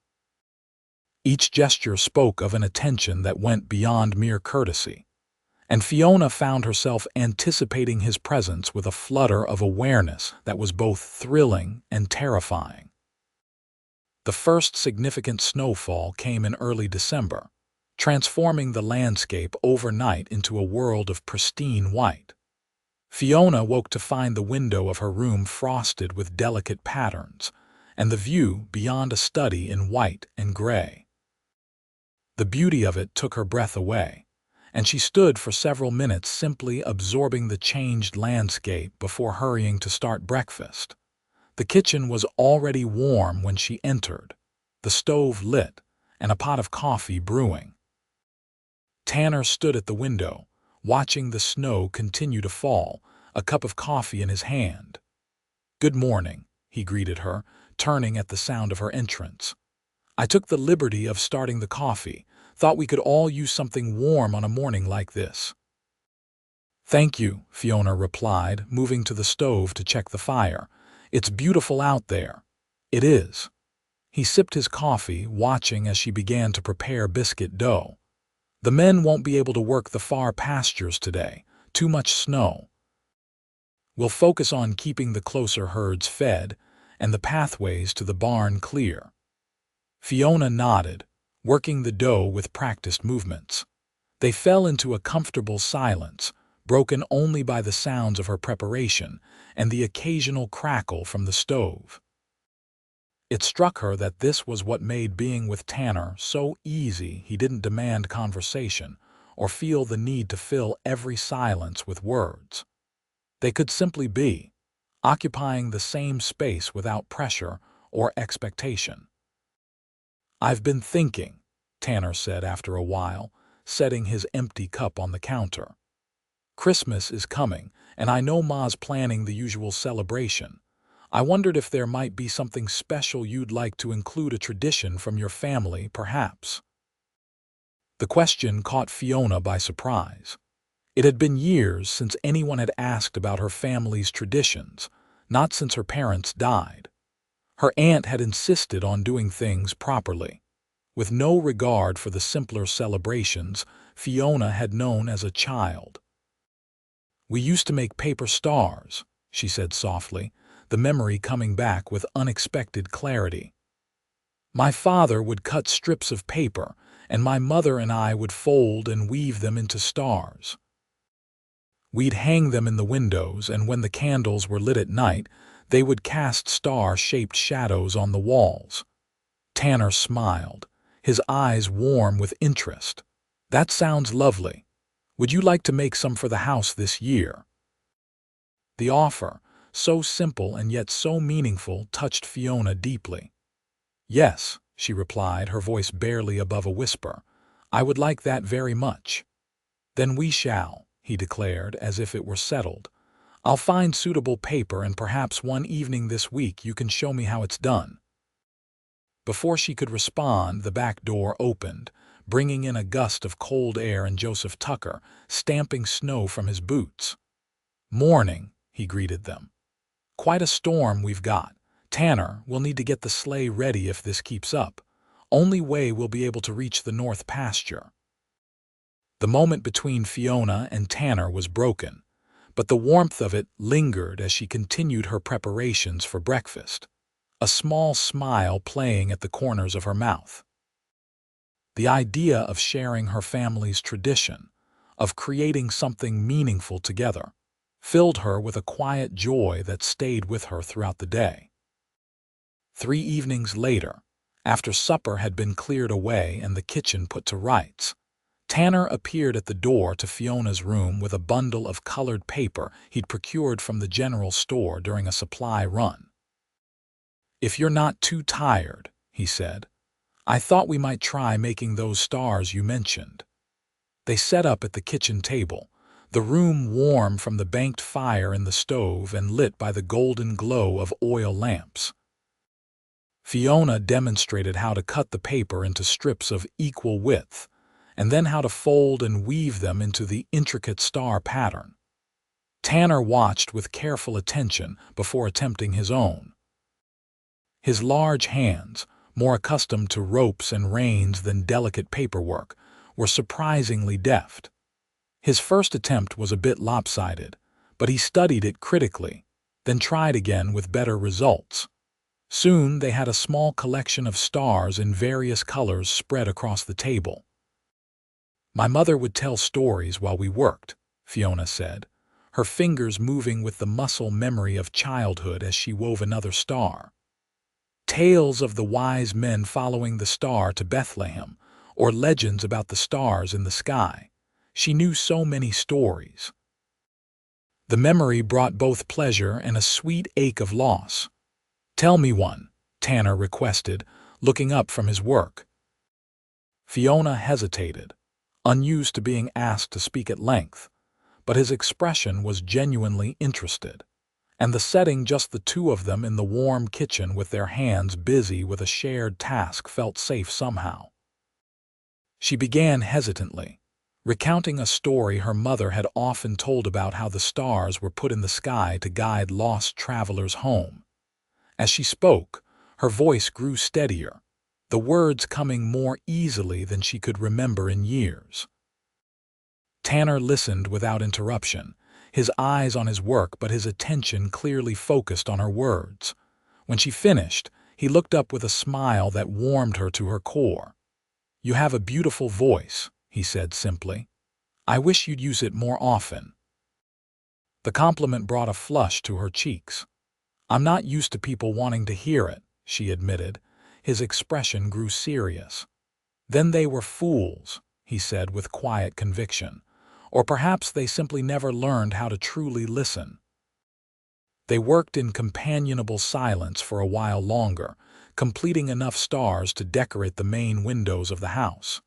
Each gesture spoke of an attention that went beyond mere courtesy, and Fiona found herself anticipating his presence with a flutter of awareness that was both thrilling and terrifying. The first significant snowfall came in early December, transforming the landscape overnight into a world of pristine white. Fiona woke to find the window of her room frosted with delicate patterns, and the view beyond a study in white and gray. The beauty of it took her breath away, and she stood for several minutes simply absorbing the changed landscape before hurrying to start breakfast. The kitchen was already warm when she entered, the stove lit, and a pot of coffee brewing. Tanner stood at the window, watching the snow continue to fall, a cup of coffee in his hand. "Good morning," he greeted her, turning at the sound of her entrance. "I took the liberty of starting the coffee, thought we could all use something warm on a morning like this." "Thank you," Fiona replied, moving to the stove to check the fire. "It's beautiful out there." "It is." He sipped his coffee, watching as she began to prepare biscuit dough. "The men won't be able to work the far pastures today. Too much snow. We'll focus on keeping the closer herds fed and the pathways to the barn clear." Fiona nodded, working the dough with practiced movements. They fell into a comfortable silence, broken only by the sounds of her preparation and the occasional crackle from the stove. It struck her that this was what made being with Tanner so easy. He didn't demand conversation or feel the need to fill every silence with words. They could simply be, occupying the same space without pressure or expectation. "I've been thinking," Tanner said after a while, setting his empty cup on the counter. "Christmas is coming, and I know Ma's planning the usual celebration. I wondered if there might be something special you'd like to include, a tradition from your family, perhaps." The question caught Fiona by surprise. It had been years since anyone had asked about her family's traditions, not since her parents died. Her aunt had insisted on doing things properly, with no regard for the simpler celebrations Fiona had known as a child. "We used to make paper stars," she said softly, the memory coming back with unexpected clarity. "My father would cut strips of paper, and my mother and I would fold and weave them into stars. We'd hang them in the windows, and when the candles were lit at night, they would cast star-shaped shadows on the walls." Tanner smiled, his eyes warm with interest. "That sounds lovely. Would you like to make some for the house this year?" The offer, so simple and yet so meaningful, touched Fiona deeply. "Yes," she replied, her voice barely above a whisper. "I would like that very much." "Then we shall," he declared, as if it were settled. "I'll find suitable paper, and perhaps one evening this week you can show me how it's done." Before she could respond, the back door opened, bringing in a gust of cold air and Joseph Tucker, stamping snow from his boots. "Morning," he greeted them. "Quite a storm we've got. Tanner, we'll need to get the sleigh ready if this keeps up. Only way we'll be able to reach the north pasture." The moment between Fiona and Tanner was broken, but the warmth of it lingered as she continued her preparations for breakfast, a small smile playing at the corners of her mouth. The idea of sharing her family's tradition, of creating something meaningful together, filled her with a quiet joy that stayed with her throughout the day. 3 evenings later, after supper had been cleared away and the kitchen put to rights, Tanner appeared at the door to Fiona's room with a bundle of colored paper he'd procured from the general store during a supply run. "If you're not too tired," he said, "I thought we might try making those stars you mentioned." They set up at the kitchen table, the room warm from the banked fire in the stove and lit by the golden glow of oil lamps. Fiona demonstrated how to cut the paper into strips of equal width, and then how to fold and weave them into the intricate star pattern. Tanner watched with careful attention before attempting his own. His large hands, more accustomed to ropes and reins than delicate paperwork, were surprisingly deft. His first attempt was a bit lopsided, but he studied it critically, then tried again with better results. Soon they had a small collection of stars in various colors spread across the table. "My mother would tell stories while we worked," Fiona said, her fingers moving with the muscle memory of childhood as she wove another star. Tales of the wise men following the star to Bethlehem, or legends about the stars in the sky. She knew so many stories. The memory brought both pleasure and a sweet ache of loss. "Tell me one," Tanner requested, looking up from his work. Fiona hesitated, unused to being asked to speak at length, but his expression was genuinely interested, and the setting, just the two of them in the warm kitchen with their hands busy with a shared task, felt safe somehow. She began hesitantly, recounting a story her mother had often told about how the stars were put in the sky to guide lost travelers home. As she spoke, her voice grew steadier, the words coming more easily than she could remember in years. Tanner listened without interruption, his eyes on his work but his attention clearly focused on her words. When she finished, he looked up with a smile that warmed her to her core. "You have a beautiful voice," he said simply. "I wish you'd use it more often." The compliment brought a flush to her cheeks. "I'm not used to people wanting to hear it," she admitted. His expression grew serious. "Then they were fools," he said with quiet conviction. "Or perhaps they simply never learned how to truly listen." They worked in companionable silence for a while longer, completing enough stars to decorate the main windows of the house.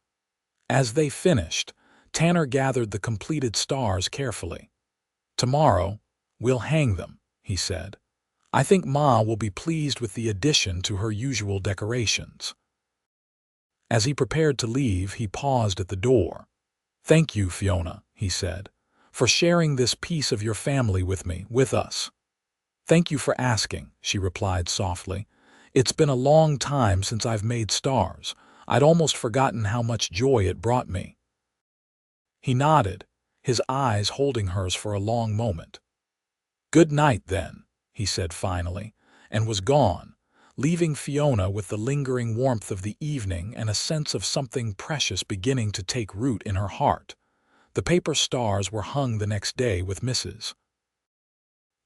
As they finished, Tanner gathered the completed stars carefully. "Tomorrow, "We'll hang them," he said. "I think Ma will be pleased with the addition to her usual decorations." As he prepared to leave, he paused at the door. "Thank you, Fiona," he said, "for sharing this piece of your family with us." "Thank you for asking," she replied softly. "It's been a long time since I've made stars. I'd almost forgotten how much joy it brought me." He nodded, his eyes holding hers for a long moment. "Good night, then," he said finally, and was gone, leaving Fiona with the lingering warmth of the evening and a sense of something precious beginning to take root in her heart. The paper stars were hung the next day with Mrs.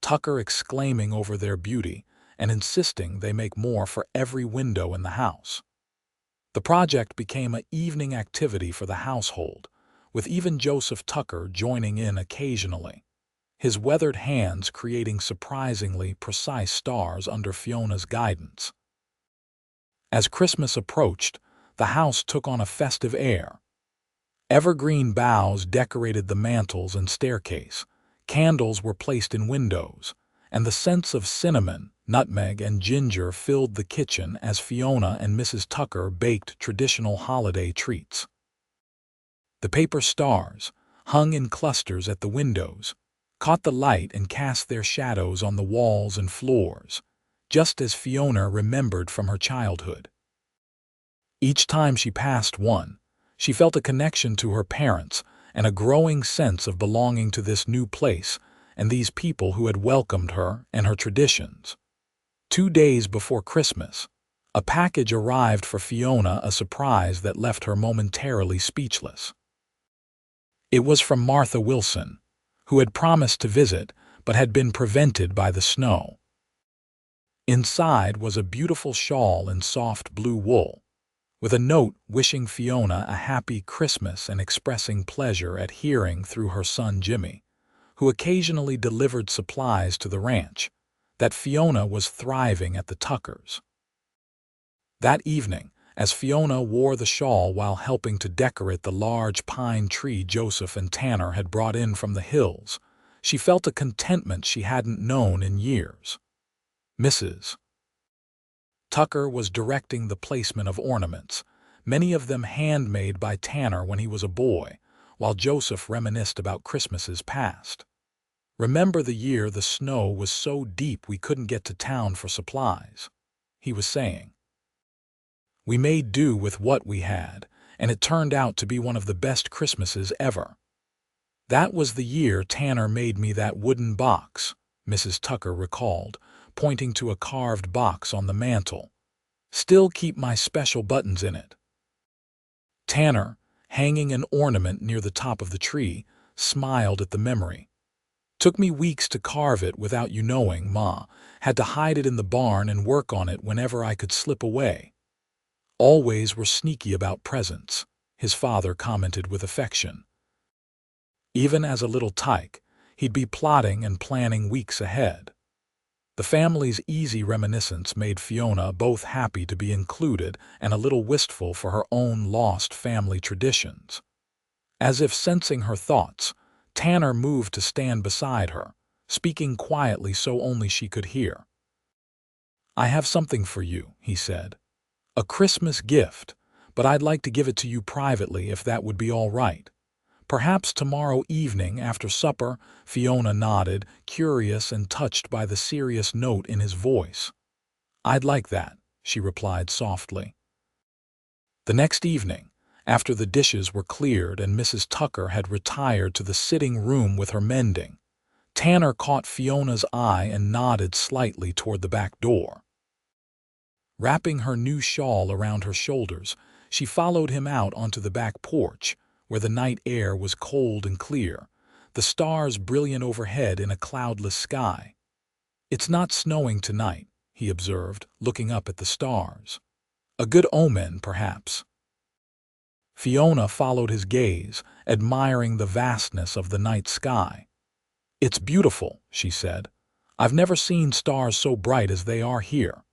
Tucker exclaiming over their beauty and insisting they make more for every window in the house. The project became an evening activity for the household, with even Joseph Tucker joining in occasionally, his weathered hands creating surprisingly precise stars under Fiona's guidance. As Christmas approached, the house took on a festive air. Evergreen boughs decorated the mantels and staircase, candles were placed in windows, and the scents of cinnamon, nutmeg, and ginger filled the kitchen as Fiona and Mrs. Tucker baked traditional holiday treats. The paper stars, hung in clusters at the windows, caught the light and cast their shadows on the walls and floors, just as Fiona remembered from her childhood. Each time she passed one, she felt a connection to her parents and a growing sense of belonging to this new place and these people who had welcomed her and her traditions. 2 days before Christmas, a package arrived for Fiona, a surprise that left her momentarily speechless. It was from Martha Wilson, who had promised to visit but had been prevented by the snow. Inside was a beautiful shawl in soft blue wool, with a note wishing Fiona a happy Christmas and expressing pleasure at hearing through her son Jimmy, who occasionally delivered supplies to the ranch, that Fiona was thriving at the Tuckers. That evening, as Fiona wore the shawl while helping to decorate the large pine tree Joseph and Tanner had brought in from the hills, she felt a contentment she hadn't known in years. Mrs. Tucker was directing the placement of ornaments, many of them handmade by Tanner when he was a boy, while Joseph reminisced about Christmases past. "Remember the year the snow was so deep we couldn't get to town for supplies," he was saying. "We made do with what we had, and it turned out to be one of the best Christmases ever. That was the year Tanner made me that wooden box," Mrs. Tucker recalled, pointing to a carved box on the mantel. "Still keep my special buttons in it." Tanner, hanging an ornament near the top of the tree, smiled at the memory. "Took me weeks to carve it without you knowing, Ma. Had to hide it in the barn and work on it whenever I could slip away." "Always were sneaky about presents," his father commented with affection. Even as a little tyke, he'd be plotting and planning weeks ahead. The family's easy reminiscence made Fiona both happy to be included and a little wistful for her own lost family traditions. As if sensing her thoughts, Tanner moved to stand beside her, speaking quietly so only she could hear. "I have something for you," he said. "A Christmas gift, but I'd like to give it to you privately if that would be all right. Perhaps tomorrow evening after supper." Fiona nodded, curious and touched by the serious note in his voice. "I'd like that," she replied softly. The next evening, after the dishes were cleared and Mrs. Tucker had retired to the sitting room with her mending, Tanner caught Fiona's eye and nodded slightly toward the back door. Wrapping her new shawl around her shoulders, she followed him out onto the back porch, where the night air was cold and clear, the stars brilliant overhead in a cloudless sky. "It's not snowing tonight," he observed, looking up at the stars. "A good omen, perhaps." Fiona followed his gaze, admiring the vastness of the night sky. "It's beautiful," she said. "I've never seen stars so bright as they are here."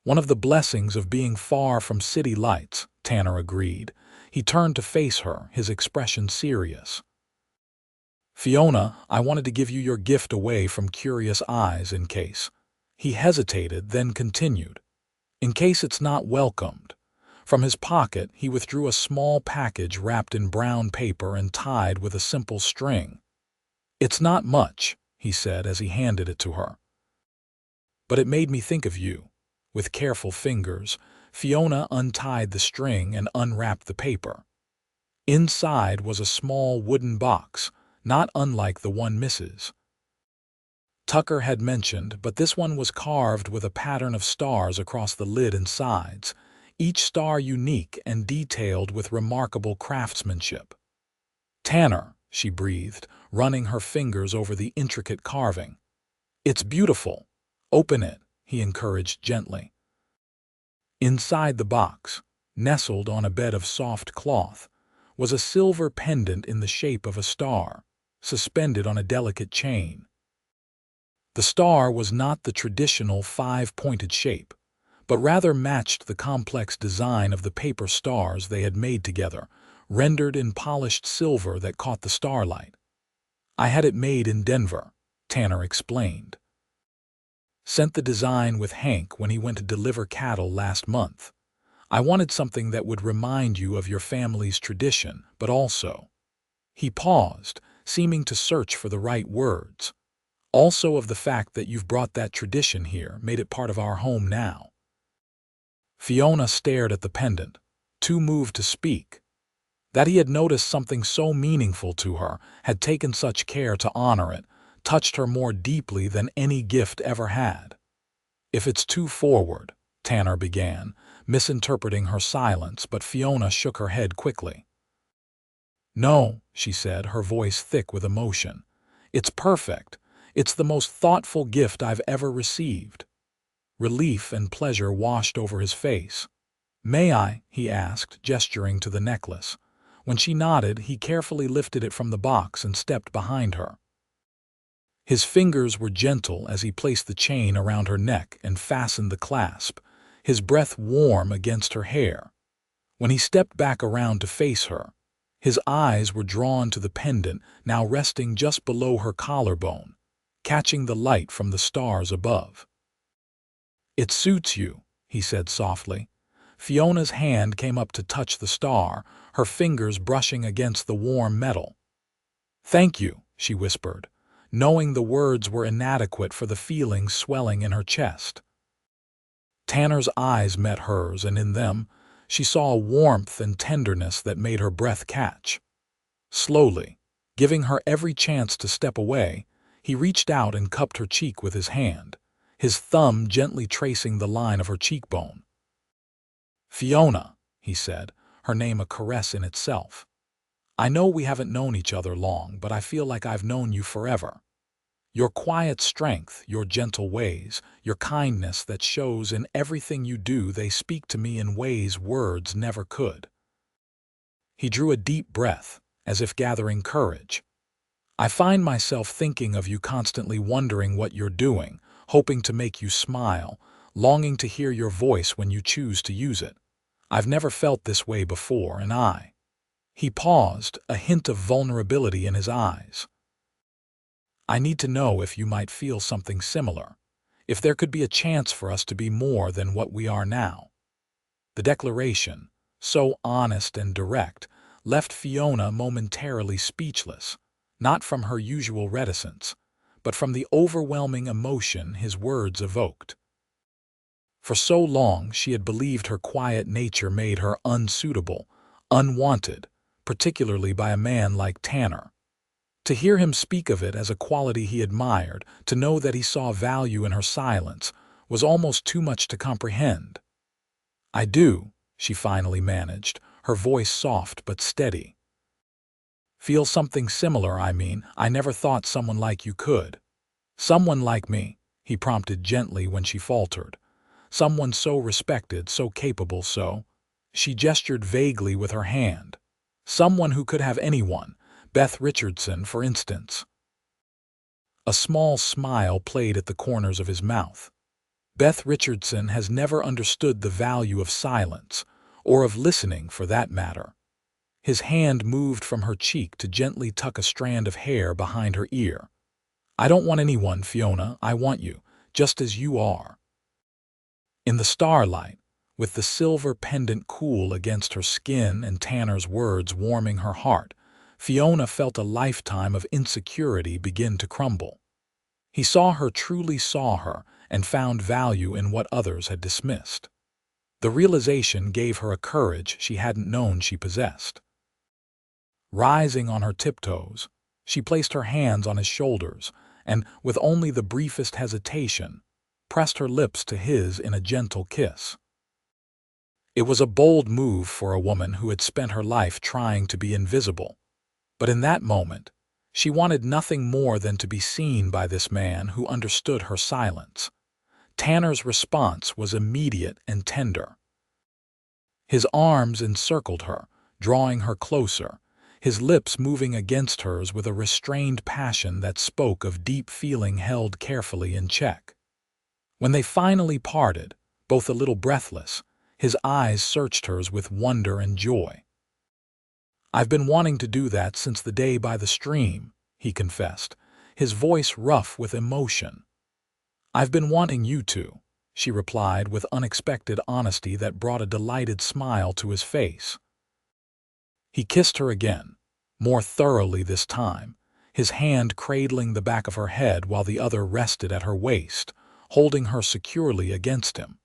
"One of the blessings of being far from city lights," Tanner agreed. He turned to face her, his expression serious. Fiona, I wanted to give you your gift away from curious eyes in case. He hesitated, then continued. In case it's not welcomed. From his pocket, he withdrew a small package wrapped in brown paper and tied with a simple string. It's not much, he said as he handed it to her. But it made me think of you. With careful fingers, Fiona untied the string and unwrapped the paper. Inside was a small wooden box, not unlike the one Mrs. Tucker had mentioned, but this one was carved with a pattern of stars across the lid and sides, each star unique and detailed with remarkable craftsmanship. Tanner, she breathed, running her fingers over the intricate carving. It's beautiful. Open it, he encouraged gently. Inside the box, nestled on a bed of soft cloth, was a silver pendant in the shape of a star, suspended on a delicate chain. The star was not the traditional five-pointed shape, but rather matched the complex design of the paper stars they had made together, rendered in polished silver that caught the starlight. I had it made in Denver, Tanner explained. Sent the design with Hank when he went to deliver cattle last month. I wanted something that would remind you of your family's tradition, but also. He paused, seeming to search for the right words. Also of the fact that you've brought that tradition here, made it part of our home now. Fiona stared at the pendant, too moved to speak. That he had noticed something so meaningful to her, had taken such care to honor it, touched her more deeply than any gift ever had. If it's too forward, Tanner began, misinterpreting her silence, but Fiona shook her head quickly. No, she said, her voice thick with emotion. It's perfect. It's the most thoughtful gift I've ever received. Relief and pleasure washed over his face. May I? He asked, gesturing to the necklace. When she nodded, he carefully lifted it from the box and stepped behind her. His fingers were gentle as he placed the chain around her neck and fastened the clasp, his breath warm against her hair. When he stepped back around to face her, his eyes were drawn to the pendant now resting just below her collarbone, catching the light from the stars above. It suits you, he said softly. Fiona's hand came up to touch the star, her fingers brushing against the warm metal. Thank you, she whispered, knowing the words were inadequate for the feelings swelling in her chest. Tanner's eyes met hers, and in them, she saw a warmth and tenderness that made her breath catch. Slowly, giving her every chance to step away, he reached out and cupped her cheek with his hand, his thumb gently tracing the line of her cheekbone. Fiona, he said, her name a caress in itself. I know we haven't known each other long, but I feel like I've known you forever. Your quiet strength, your gentle ways, your kindness that shows in everything you do, they speak to me in ways words never could. He drew a deep breath, as if gathering courage. I find myself thinking of you constantly, wondering what you're doing, hoping to make you smile, longing to hear your voice when you choose to use it. I've never felt this way before, and I. He paused, a hint of vulnerability in his eyes. I need to know if you might feel something similar, if there could be a chance for us to be more than what we are now. The declaration, so honest and direct, left Fiona momentarily speechless, not from her usual reticence, but from the overwhelming emotion his words evoked. For so long she had believed her quiet nature made her unsuitable, unwanted, particularly by a man like Tanner. To hear him speak of it as a quality he admired, to know that he saw value in her silence, was almost too much to comprehend. I do, she finally managed, her voice soft but steady. Feel something similar, I mean. I never thought someone like you could. Someone like me, he prompted gently when she faltered. Someone so respected, so capable, so. She gestured vaguely with her hand. Someone who could have anyone. Beth Richardson, for instance. A small smile played at the corners of his mouth. Beth Richardson has never understood the value of silence, or of listening for that matter. His hand moved from her cheek to gently tuck a strand of hair behind her ear. "I don't want anyone, Fiona. I want you, just as you are." In the starlight, with the silver pendant cool against her skin and Tanner's words warming her heart, Fiona felt a lifetime of insecurity begin to crumble. He truly saw her, and found value in what others had dismissed. The realization gave her a courage she hadn't known she possessed. Rising on her tiptoes, she placed her hands on his shoulders and, with only the briefest hesitation, pressed her lips to his in a gentle kiss. It was a bold move for a woman who had spent her life trying to be invisible, but in that moment, she wanted nothing more than to be seen by this man who understood her silence. Tanner's response was immediate and tender. His arms encircled her, drawing her closer, his lips moving against hers with a restrained passion that spoke of deep feeling held carefully in check. When they finally parted, both a little breathless, his eyes searched hers with wonder and joy. "I've been wanting to do that since the day by the stream," he confessed, his voice rough with emotion. "I've been wanting you to," she replied with unexpected honesty that brought a delighted smile to his face. He kissed her again, more thoroughly this time, his hand cradling the back of her head while the other rested at her waist, holding her securely against him.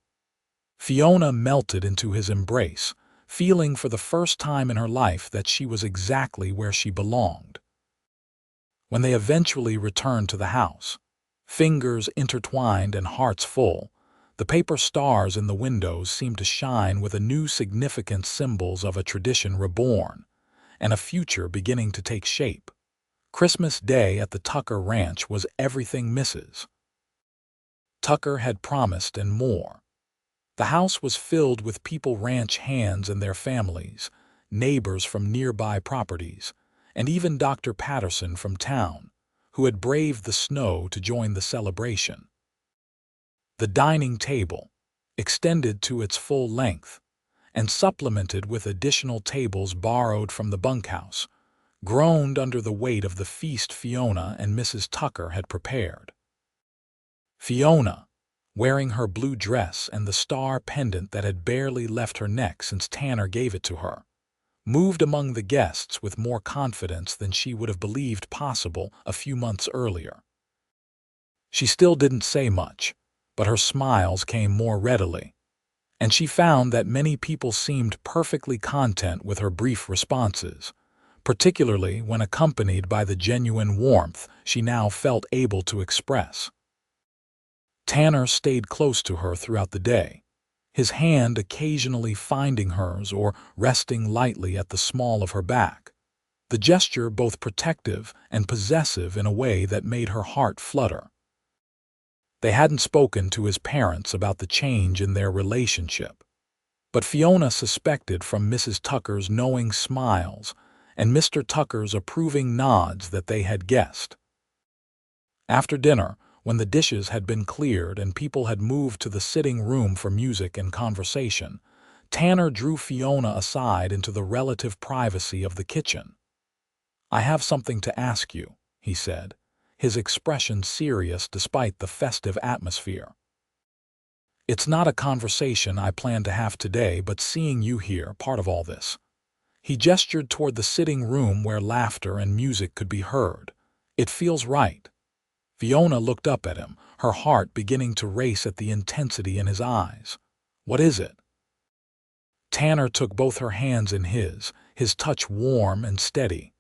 Fiona melted into his embrace, feeling for the first time in her life that she was exactly where she belonged. When they eventually returned to the house, fingers intertwined and hearts full, the paper stars in the windows seemed to shine with a new significance, symbols of a tradition reborn, and a future beginning to take shape. Christmas Day at the Tucker Ranch was everything Mrs. Tucker had promised and more. The house was filled with people, ranch hands and their families, neighbors from nearby properties, and even Dr. Patterson from town, who had braved the snow to join the celebration. The dining table, extended to its full length, and supplemented with additional tables borrowed from the bunkhouse, groaned under the weight of the feast Fiona and Mrs. Tucker had prepared. Fiona, wearing her blue dress and the star pendant that had barely left her neck since Tanner gave it to her, moved among the guests with more confidence than she would have believed possible a few months earlier. She still didn't say much, but her smiles came more readily, and she found that many people seemed perfectly content with her brief responses, particularly when accompanied by the genuine warmth she now felt able to express. Tanner stayed close to her throughout the day, his hand occasionally finding hers or resting lightly at the small of her back, the gesture both protective and possessive in a way that made her heart flutter. They hadn't spoken to his parents about the change in their relationship, but Fiona suspected from Mrs. Tucker's knowing smiles and Mr. Tucker's approving nods that they had guessed. After dinner, when the dishes had been cleared and people had moved to the sitting room for music and conversation, Tanner drew Fiona aside into the relative privacy of the kitchen. "I have something to ask you," he said, his expression serious despite the festive atmosphere. "It's not a conversation I planned to have today, but seeing you here, part of all this." He gestured toward the sitting room where laughter and music could be heard. "It feels right." Fiona looked up at him, her heart beginning to race at the intensity in his eyes. "What is it?" Tanner took both her hands in his touch warm and steady.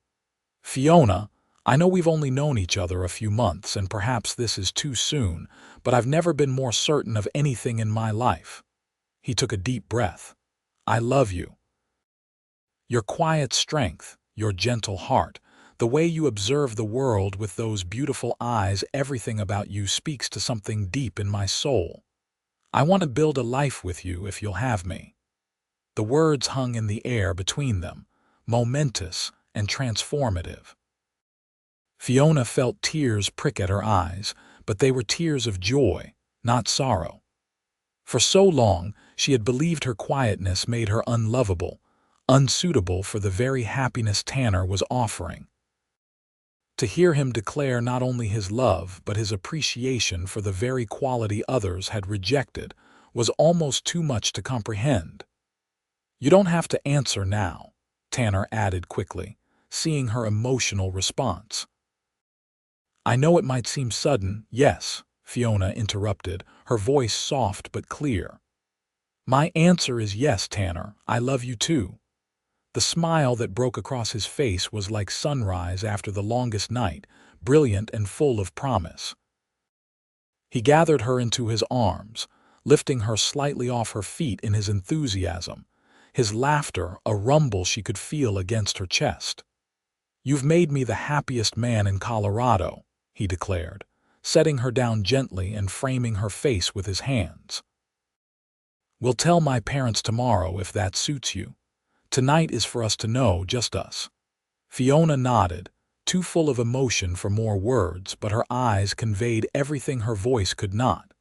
"Fiona, I know we've only known each other a few months, and perhaps this is too soon, but I've never been more certain of anything in my life." He took a deep breath. "I love you. Your quiet strength, your gentle heart, the way you observe the world with those beautiful eyes, everything about you speaks to something deep in my soul. I want to build a life with you if you'll have me." The words hung in the air between them, momentous and transformative. Fiona felt tears prick at her eyes, but they were tears of joy, not sorrow. For so long, she had believed her quietness made her unlovable, unsuitable for the very happiness Tanner was offering. To hear him declare not only his love but his appreciation for the very quality others had rejected was almost too much to comprehend. "You don't have to answer now," Tanner added quickly, seeing her emotional response. "I know it might seem sudden, yes," Fiona interrupted, her voice soft but clear. "My answer is yes, Tanner, I love you too." The smile that broke across his face was like sunrise after the longest night, brilliant and full of promise. He gathered her into his arms, lifting her slightly off her feet in his enthusiasm, his laughter a rumble she could feel against her chest. "You've made me the happiest man in Colorado," he declared, setting her down gently and framing her face with his hands. "We'll tell my parents tomorrow if that suits you. Tonight is for us to know, just us." Fiona nodded, too full of emotion for more words, but her eyes conveyed everything her voice could not.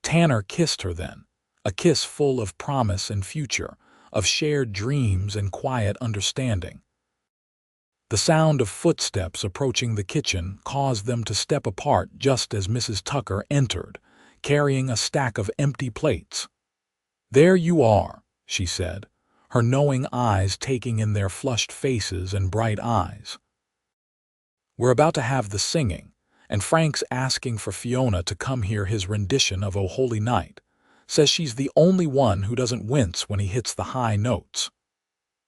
Tanner kissed her then, a kiss full of promise and future, of shared dreams and quiet understanding. The sound of footsteps approaching the kitchen caused them to step apart just as Mrs. Tucker entered, carrying a stack of empty plates. "There you are," she said, her knowing eyes taking in their flushed faces and bright eyes. "We're about to have the singing, and Frank's asking for Fiona to come hear his rendition of O Holy Night. Says she's the only one who doesn't wince when he hits the high notes."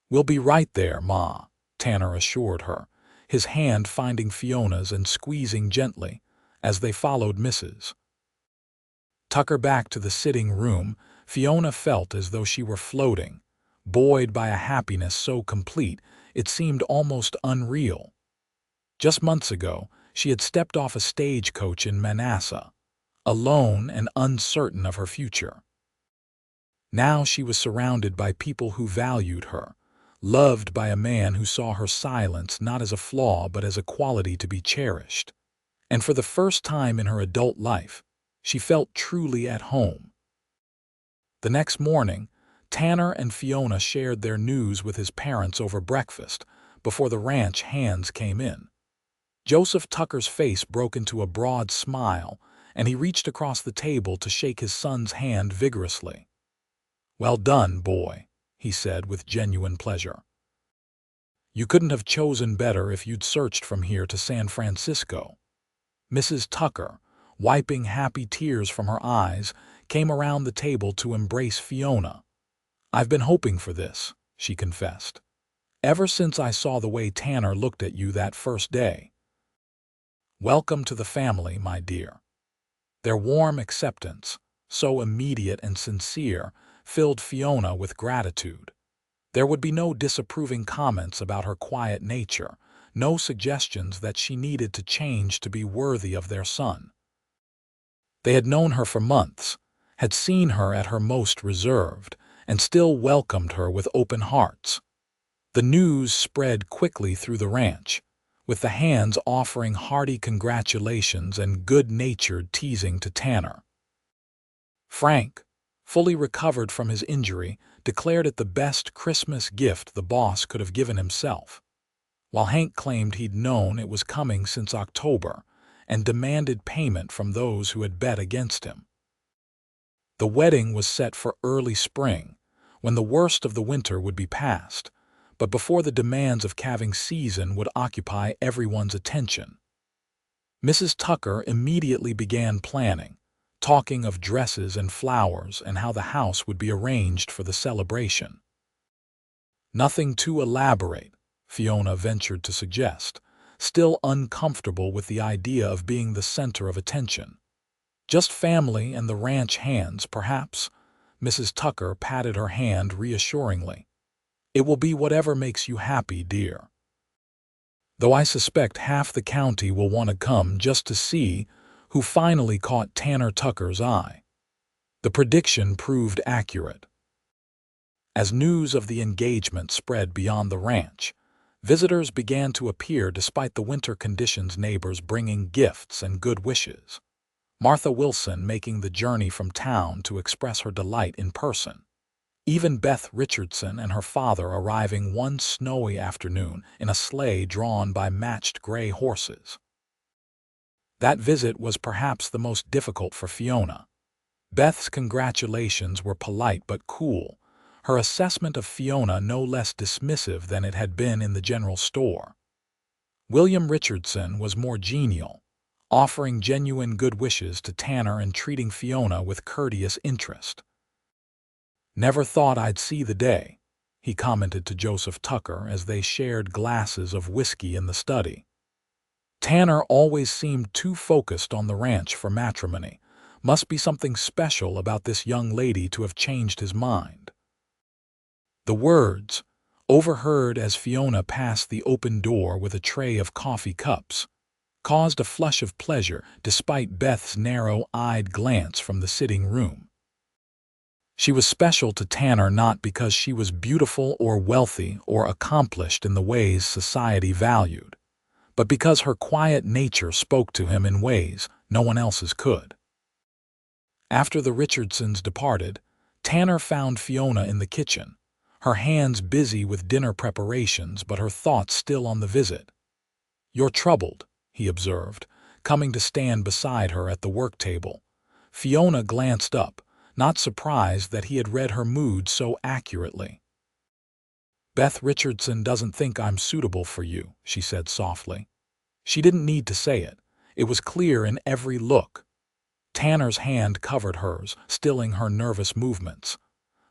"We'll be right there, Ma," Tanner assured her, his hand finding Fiona's and squeezing gently as they followed Mrs. Tucker back to the sitting room. Fiona felt as though she were floating, buoyed by a happiness so complete it seemed almost unreal. Just months ago, she had stepped off a stagecoach in Manassas, alone and uncertain of her future. Now she was surrounded by people who valued her, loved by a man who saw her silence not as a flaw but as a quality to be cherished. And for the first time in her adult life, she felt truly at home. The next morning, Tanner and Fiona shared their news with his parents over breakfast before the ranch hands came in. Joseph Tucker's face broke into a broad smile, and he reached across the table to shake his son's hand vigorously. "Well done, boy," he said with genuine pleasure. "You couldn't have chosen better if you'd searched from here to San Francisco." Mrs. Tucker, wiping happy tears from her eyes, came around the table to embrace Fiona. "I've been hoping for this," she confessed, "ever since I saw the way Tanner looked at you that first day." "Welcome to the family, my dear." Their warm acceptance, so immediate and sincere, filled Fiona with gratitude. There would be no disapproving comments about her quiet nature, no suggestions that she needed to change to be worthy of their son. They had known her for months, had seen her at her most reserved, and still welcomed her with open hearts. The news spread quickly through the ranch, with the hands offering hearty congratulations and good-natured teasing to Tanner. Frank, fully recovered from his injury, declared it the best Christmas gift the boss could have given himself, while Hank claimed he'd known it was coming since October and demanded payment from those who had bet against him. The wedding was set for early spring, when the worst of the winter would be past, but before the demands of calving season would occupy everyone's attention. Mrs. Tucker immediately began planning, talking of dresses and flowers and how the house would be arranged for the celebration. "Nothing too elaborate," Fiona ventured to suggest, still uncomfortable with the idea of being the center of attention. "Just family and the ranch hands, perhaps." Mrs. Tucker patted her hand reassuringly. "It will be whatever makes you happy, dear. Though I suspect half the county will want to come just to see who finally caught Tanner Tucker's eye." The prediction proved accurate. As news of the engagement spread beyond the ranch, visitors began to appear despite the winter conditions, neighbors bringing gifts and good wishes. Martha Wilson making the journey from town to express her delight in person. even Beth Richardson and her father arriving one snowy afternoon in a sleigh drawn by matched gray horses. That visit was perhaps the most difficult for Fiona. Beth's congratulations were polite but cool, her assessment of Fiona no less dismissive than it had been in the general store. William Richardson was more genial, offering genuine good wishes to Tanner and treating Fiona with courteous interest. "Never thought I'd see the day," he commented to Joseph Tucker as they shared glasses of whiskey in the study. Tanner always seemed too focused on the ranch for matrimony. Must be something special about this young lady to have changed his mind. The words, overheard as Fiona passed the open door with a tray of coffee cups, caused a flush of pleasure despite Beth's narrow-eyed glance from the sitting room. She was special to Tanner not because she was beautiful or wealthy or accomplished in the ways society valued, but because her quiet nature spoke to him in ways no one else's could. After the Richardsons departed, Tanner found Fiona in the kitchen, her hands busy with dinner preparations but her thoughts still on the visit. "You're troubled," he observed, coming to stand beside her at the work table. Fiona glanced up, not surprised that he had read her mood so accurately. "Beth Richardson doesn't think I'm suitable for you," she said softly. She didn't need to say it. It was clear in every look. Tanner's hand covered hers, stilling her nervous movements.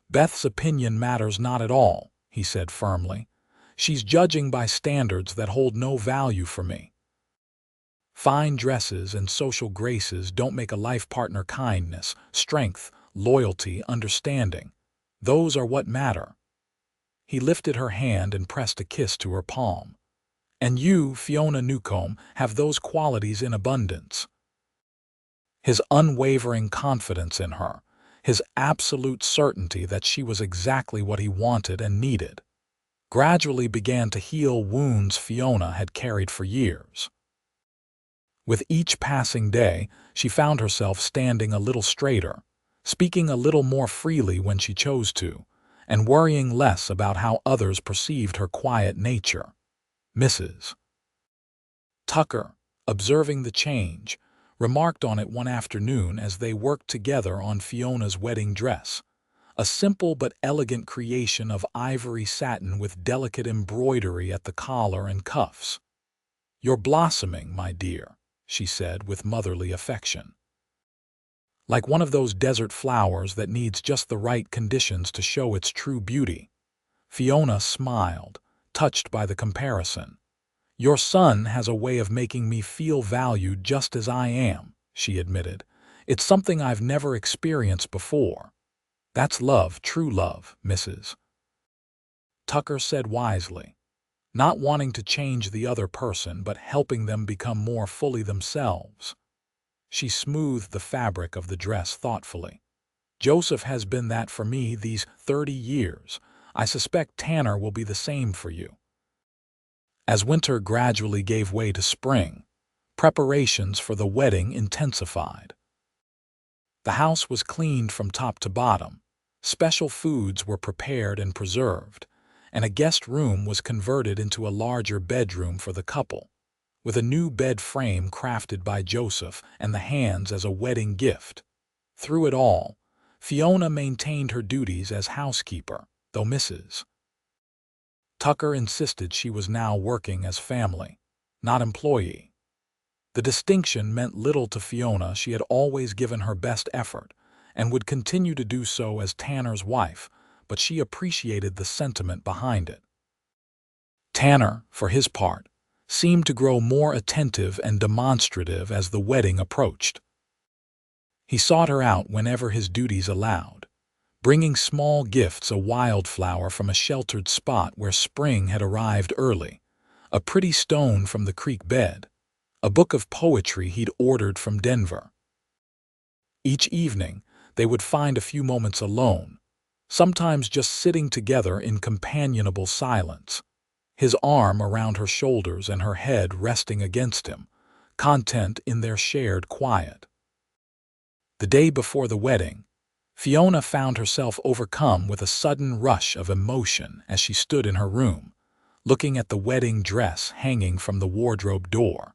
"Beth's opinion matters not at all," he said firmly. "She's judging by standards that hold no value for me. Fine dresses and social graces don't make a life partner. Kindness, strength, loyalty, understanding. Those are what matter." He lifted her hand and pressed a kiss to her palm. "And you, Fiona Newcomb, have those qualities in abundance." His unwavering confidence in her, his absolute certainty that she was exactly what he wanted and needed, gradually began to heal wounds Fiona had carried for years. With each passing day, she found herself standing a little straighter, speaking a little more freely when she chose to, and worrying less about how others perceived her quiet nature. Mrs. Tucker, observing the change, remarked on it one afternoon as they worked together on Fiona's wedding dress, a simple but elegant creation of ivory satin with delicate embroidery at the collar and cuffs. "You're blossoming, my dear," she said with motherly affection. "Like one of those desert flowers that needs just the right conditions to show its true beauty." Fiona smiled, touched by the comparison. "Your son has a way of making me feel valued just as I am," she admitted. "It's something I've never experienced before." "That's love, true love, Mrs. Tucker said wisely. Not wanting to change the other person but helping them become more fully themselves. She smoothed the fabric of the dress thoughtfully. "Joseph has been that for me these 30 years. I suspect Tanner will be the same for you." As winter gradually gave way to spring, preparations for the wedding intensified. The house was cleaned from top to bottom, special foods were prepared and preserved, and a guest room was converted into a larger bedroom for the couple, with a new bed frame crafted by Joseph and the hands as a wedding gift. Through it all, Fiona maintained her duties as housekeeper, though Mrs. Tucker insisted she was now working as family, not employee. The distinction meant little to Fiona. She had always given her best effort and would continue to do so as Tanner's wife, but she appreciated the sentiment behind it. Tanner, for his part, seemed to grow more attentive and demonstrative as the wedding approached. He sought her out whenever his duties allowed, bringing small gifts, a wildflower from a sheltered spot where spring had arrived early, a pretty stone from the creek bed, a book of poetry he'd ordered from Denver. Each evening, they would find a few moments alone, sometimes just sitting together in companionable silence, his arm around her shoulders and her head resting against him, content in their shared quiet. The day before the wedding, Fiona found herself overcome with a sudden rush of emotion as she stood in her room, looking at the wedding dress hanging from the wardrobe door.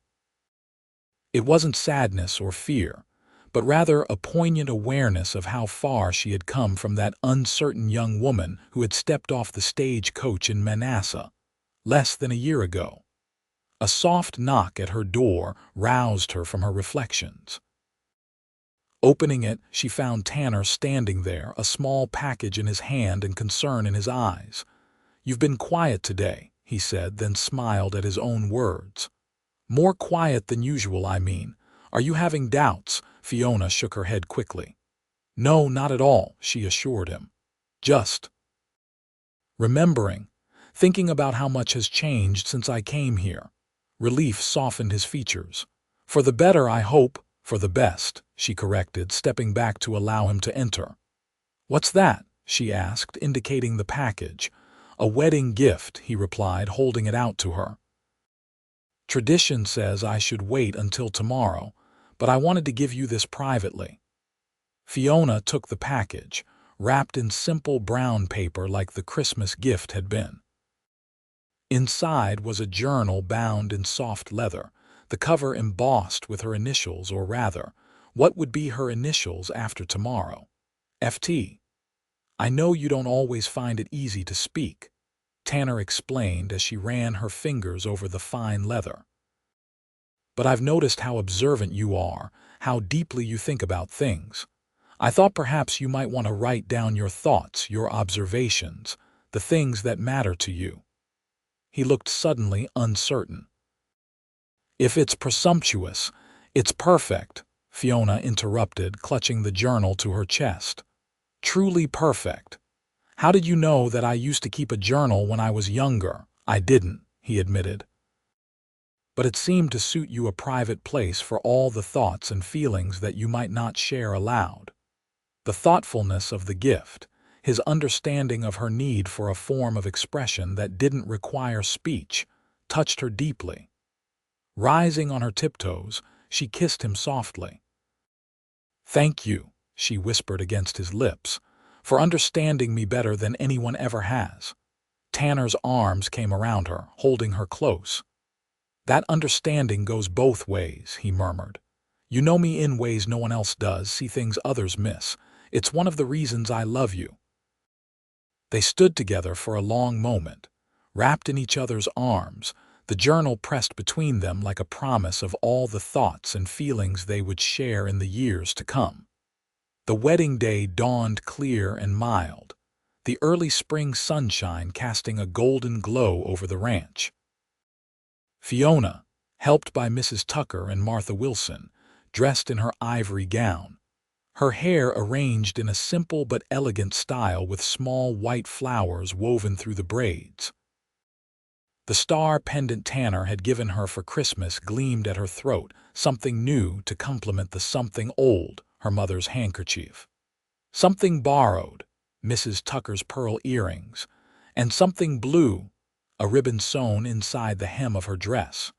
It wasn't sadness or fear, but rather a poignant awareness of how far she had come from that uncertain young woman who had stepped off the stagecoach in Manasseh less than a year ago. A soft knock at her door roused her from her reflections. Opening it, she found Tanner standing there, a small package in his hand and concern in his eyes. "You've been quiet today," he said, then smiled at his own words. "More quiet than usual, I mean. Are you having doubts?" Fiona shook her head quickly. "No, not at all," she assured him. "Just remembering, thinking about how much has changed since I came here." Relief softened his features. "For the better, I hope." "For the best," she corrected, stepping back to allow him to enter. "What's that?" she asked, indicating the package. "A wedding gift," he replied, holding it out to her. "Tradition says I should wait until tomorrow, but I wanted to give you this privately." Fiona took the package, wrapped in simple brown paper like the Christmas gift had been. Inside was a journal bound in soft leather, the cover embossed with her initials, or rather, what would be her initials after tomorrow. "FT. I know you don't always find it easy to speak," Tanner explained as she ran her fingers over the fine leather. "But I've noticed how observant you are, how deeply you think about things. I thought perhaps you might want to write down your thoughts, your observations, the things that matter to you." He looked suddenly uncertain. "If it's presumptuous, it's perfect," Fiona interrupted, clutching the journal to her chest. "Truly perfect. How did you know that I used to keep a journal when I was younger?" "I didn't," he admitted. "But it seemed to suit you, a private place for all the thoughts and feelings that you might not share aloud." The thoughtfulness of the gift, his understanding of her need for a form of expression that didn't require speech, touched her deeply. Rising on her tiptoes, she kissed him softly. "Thank you," she whispered against his lips, "for understanding me better than anyone ever has." Tanner's arms came around her, holding her close. "That understanding goes both ways," he murmured. "You know me in ways no one else does, see things others miss. It's one of the reasons I love you." They stood together for a long moment, wrapped in each other's arms, the journal pressed between them like a promise of all the thoughts and feelings they would share in the years to come. The wedding day dawned clear and mild, the early spring sunshine casting a golden glow over the ranch. Fiona, helped by Mrs. Tucker and Martha Wilson, dressed in her ivory gown, her hair arranged in a simple but elegant style with small white flowers woven through the braids. The star pendant Tanner had given her for Christmas gleamed at her throat, something new to complement the something old, her mother's handkerchief. Something borrowed, Mrs. Tucker's pearl earrings, and something blue, a ribbon sewn inside the hem of her dress.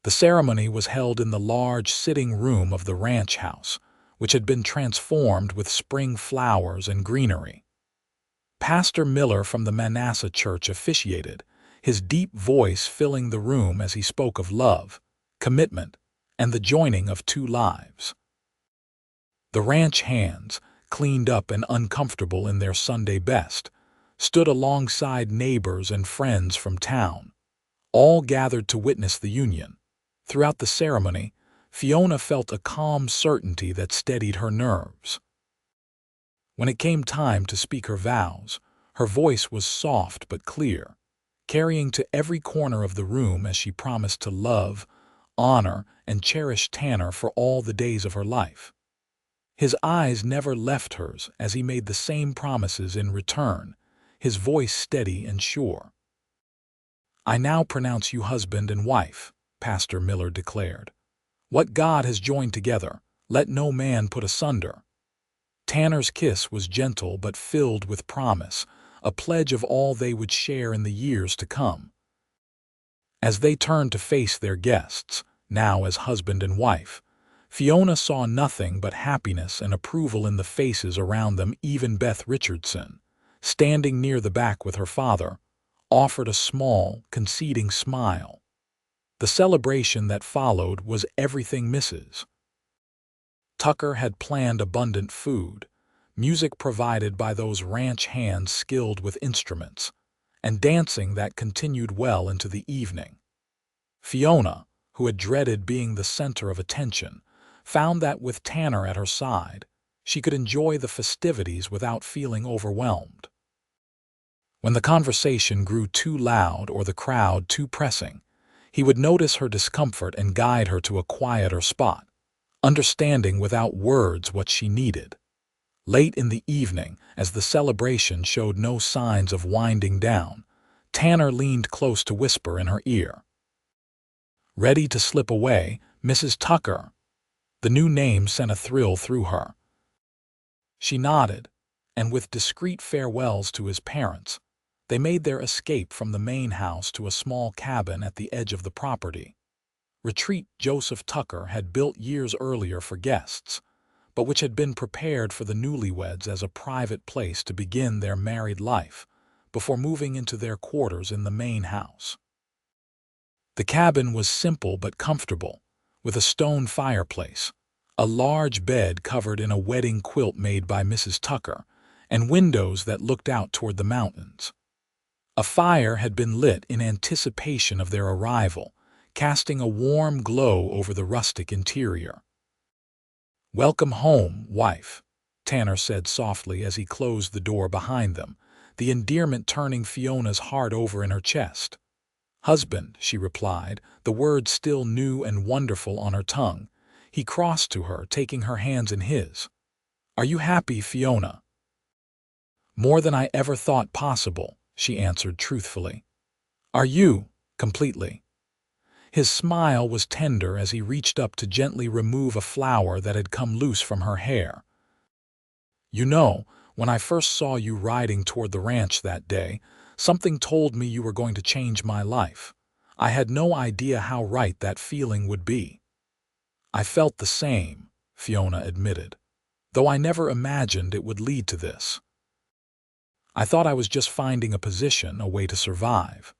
The ceremony was held in the large sitting room of the ranch house, which had been transformed with spring flowers and greenery. Pastor Miller from the Manasseh Church officiated, his deep voice filling the room as he spoke of love, commitment, and the joining of two lives. The ranch hands, cleaned up and uncomfortable in their Sunday best, stood alongside neighbors and friends from town, all gathered to witness the union. Throughout the ceremony, Fiona felt a calm certainty that steadied her nerves. When it came time to speak her vows, her voice was soft but clear, carrying to every corner of the room as she promised to love, honor, and cherish Tanner for all the days of her life. His eyes never left hers as he made the same promises in return, his voice steady and sure. "I now pronounce you husband and wife," Pastor Miller declared. "What God has joined together, let no man put asunder." Tanner's kiss was gentle but filled with promise, a pledge of all they would share in the years to come. As they turned to face their guests, now as husband and wife, Fiona saw nothing but happiness and approval in the faces around them. Even Beth Richardson, standing near the back with her father, offered a small, conceding smile. The celebration that followed was everything Mrs. Tucker had planned: abundant food, music provided by those ranch hands skilled with instruments, and dancing that continued well into the evening. Fiona, who had dreaded being the center of attention, found that with Tanner at her side, she could enjoy the festivities without feeling overwhelmed. When the conversation grew too loud or the crowd too pressing, he would notice her discomfort and guide her to a quieter spot, understanding without words what she needed. Late in the evening, as the celebration showed no signs of winding down, Tanner leaned close to whisper in her ear. Ready to slip away, Mrs. Tucker? The new name sent a thrill through her. She nodded, and with discreet farewells to his parents, they made their escape from the main house to a small cabin at the edge of the property. Retreat Joseph Tucker had built years earlier for guests, but which had been prepared for the newlyweds as a private place to begin their married life before moving into their quarters in the main house. The cabin was simple but comfortable, with a stone fireplace, a large bed covered in a wedding quilt made by Mrs. Tucker, and windows that looked out toward the mountains. A fire had been lit in anticipation of their arrival, casting a warm glow over the rustic interior. "Welcome home, wife," Tanner said softly as he closed the door behind them, the endearment turning Fiona's heart over in her chest. "Husband," she replied, the words still new and wonderful on her tongue. He crossed to her, taking her hands in his. "Are you happy, Fiona?" "More than I ever thought possible," she answered truthfully. "Are you?" "Completely." His smile was tender as he reached up to gently remove a flower that had come loose from her hair. "You know, when I first saw you riding toward the ranch that day, something told me you were going to change my life. I had no idea how right that feeling would be." "I felt the same," Fiona admitted, "though I never imagined it would lead to this. I thought I was just finding a position, a way to survive.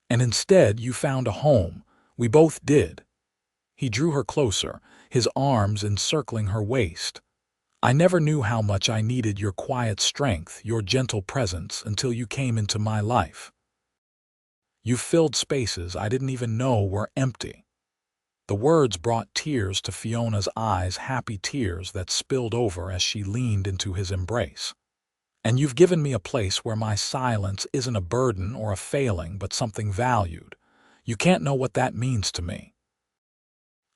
And instead you found a home. We both did." He drew her closer, his arms encircling her waist. "I never knew how much I needed your quiet strength, your gentle presence, until you came into my life. You filled spaces I didn't even know were empty." The words brought tears to Fiona's eyes, happy tears that spilled over as she leaned into his embrace. "And you've given me a place where my silence isn't a burden or a failing, but something valued. You can't know what that means to me."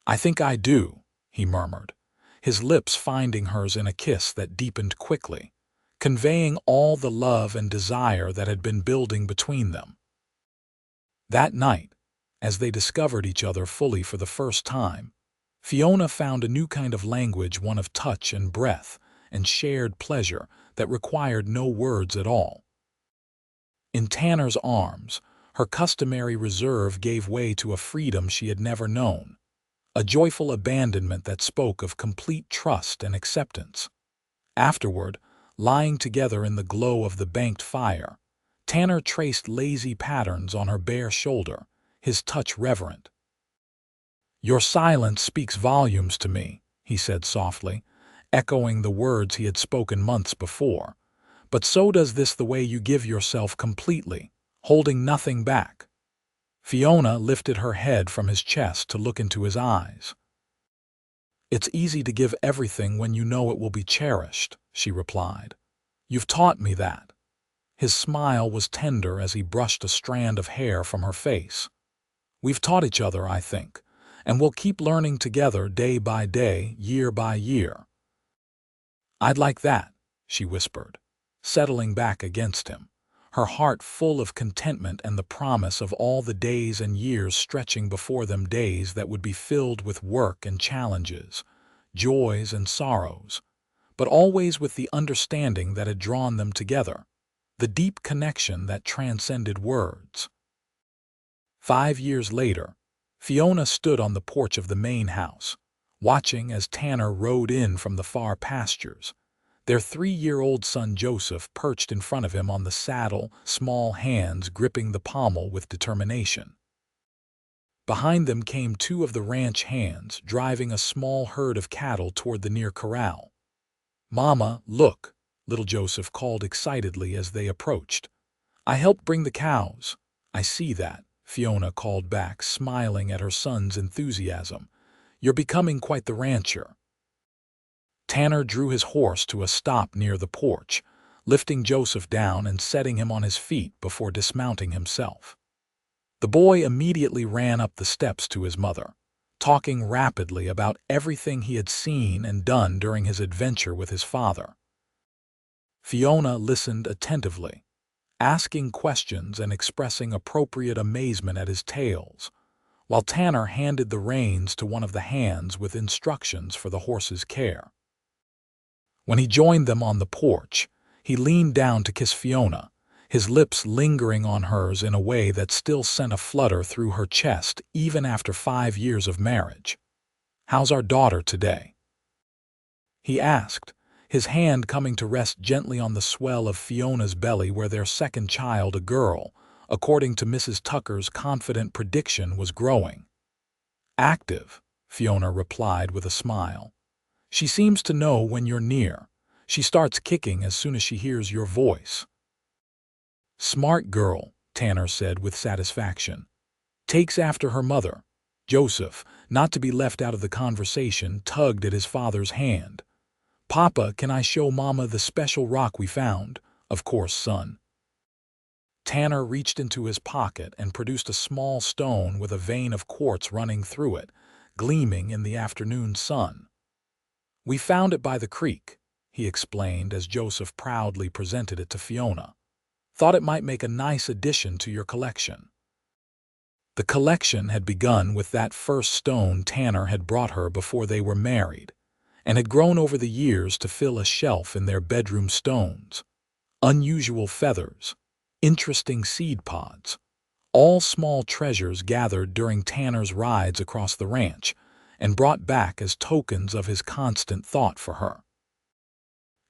"I think I do," he murmured, his lips finding hers in a kiss that deepened quickly, conveying all the love and desire that had been building between them. That night, as they discovered each other fully for the first time, Fiona found a new kind of language, one of touch and breath and shared pleasure that required no words at all. In Tanner's arms, her customary reserve gave way to a freedom she had never known, a joyful abandonment that spoke of complete trust and acceptance. Afterward, lying together in the glow of the banked fire, Tanner traced lazy patterns on her bare shoulder, his touch reverent. "Your silence speaks volumes to me," he said softly, echoing the words he had spoken months before. "But so does this, the way you give yourself completely, holding nothing back." Fiona lifted her head from his chest to look into his eyes. "It's easy to give everything when you know it will be cherished," she replied. "You've taught me that." His smile was tender as he brushed a strand of hair from her face. "We've taught each other, I think, and we'll keep learning together day by day, year by year." "I'd like that," she whispered, settling back against him, her heart full of contentment and the promise of all the days and years stretching before them, days that would be filled with work and challenges, joys and sorrows, but always with the understanding that had drawn them together, the deep connection that transcended words. 5 years later, Fiona stood on the porch of the main house, watching as Tanner rode in from the far pastures. Their 3-year-old son Joseph perched in front of him on the saddle, small hands gripping the pommel with determination. Behind them came 2 of the ranch hands, driving a small herd of cattle toward the near corral. "Mama, look," little Joseph called excitedly as they approached. "I helped bring the cows." "I see that," Fiona called back, smiling at her son's enthusiasm. "You're becoming quite the rancher." Tanner drew his horse to a stop near the porch, lifting Joseph down and setting him on his feet before dismounting himself. The boy immediately ran up the steps to his mother, talking rapidly about everything he had seen and done during his adventure with his father. Fiona listened attentively, asking questions and expressing appropriate amazement at his tales, while Tanner handed the reins to one of the hands with instructions for the horse's care. When he joined them on the porch, he leaned down to kiss Fiona, his lips lingering on hers in a way that still sent a flutter through her chest even after 5 years of marriage. "How's our daughter today?" he asked, his hand coming to rest gently on the swell of Fiona's belly where their second child, a girl, according to Mrs. Tucker's confident prediction, was growing. "Active," Fiona replied with a smile. "She seems to know when you're near. She starts kicking as soon as she hears your voice." "Smart girl," Tanner said with satisfaction. "Takes after her mother." Joseph, not to be left out of the conversation, tugged at his father's hand. "Papa, can I show Mama the special rock we found?" "Of course, son." Tanner reached into his pocket and produced a small stone with a vein of quartz running through it, gleaming in the afternoon sun. "We found it by the creek," he explained as Joseph proudly presented it to Fiona. "Thought it might make a nice addition to your collection." The collection had begun with that first stone Tanner had brought her before they were married, and had grown over the years to fill a shelf in their bedroom stones. Unusual feathers, interesting seed pods, all small treasures gathered during Tanner's rides across the ranch and brought back as tokens of his constant thought for her.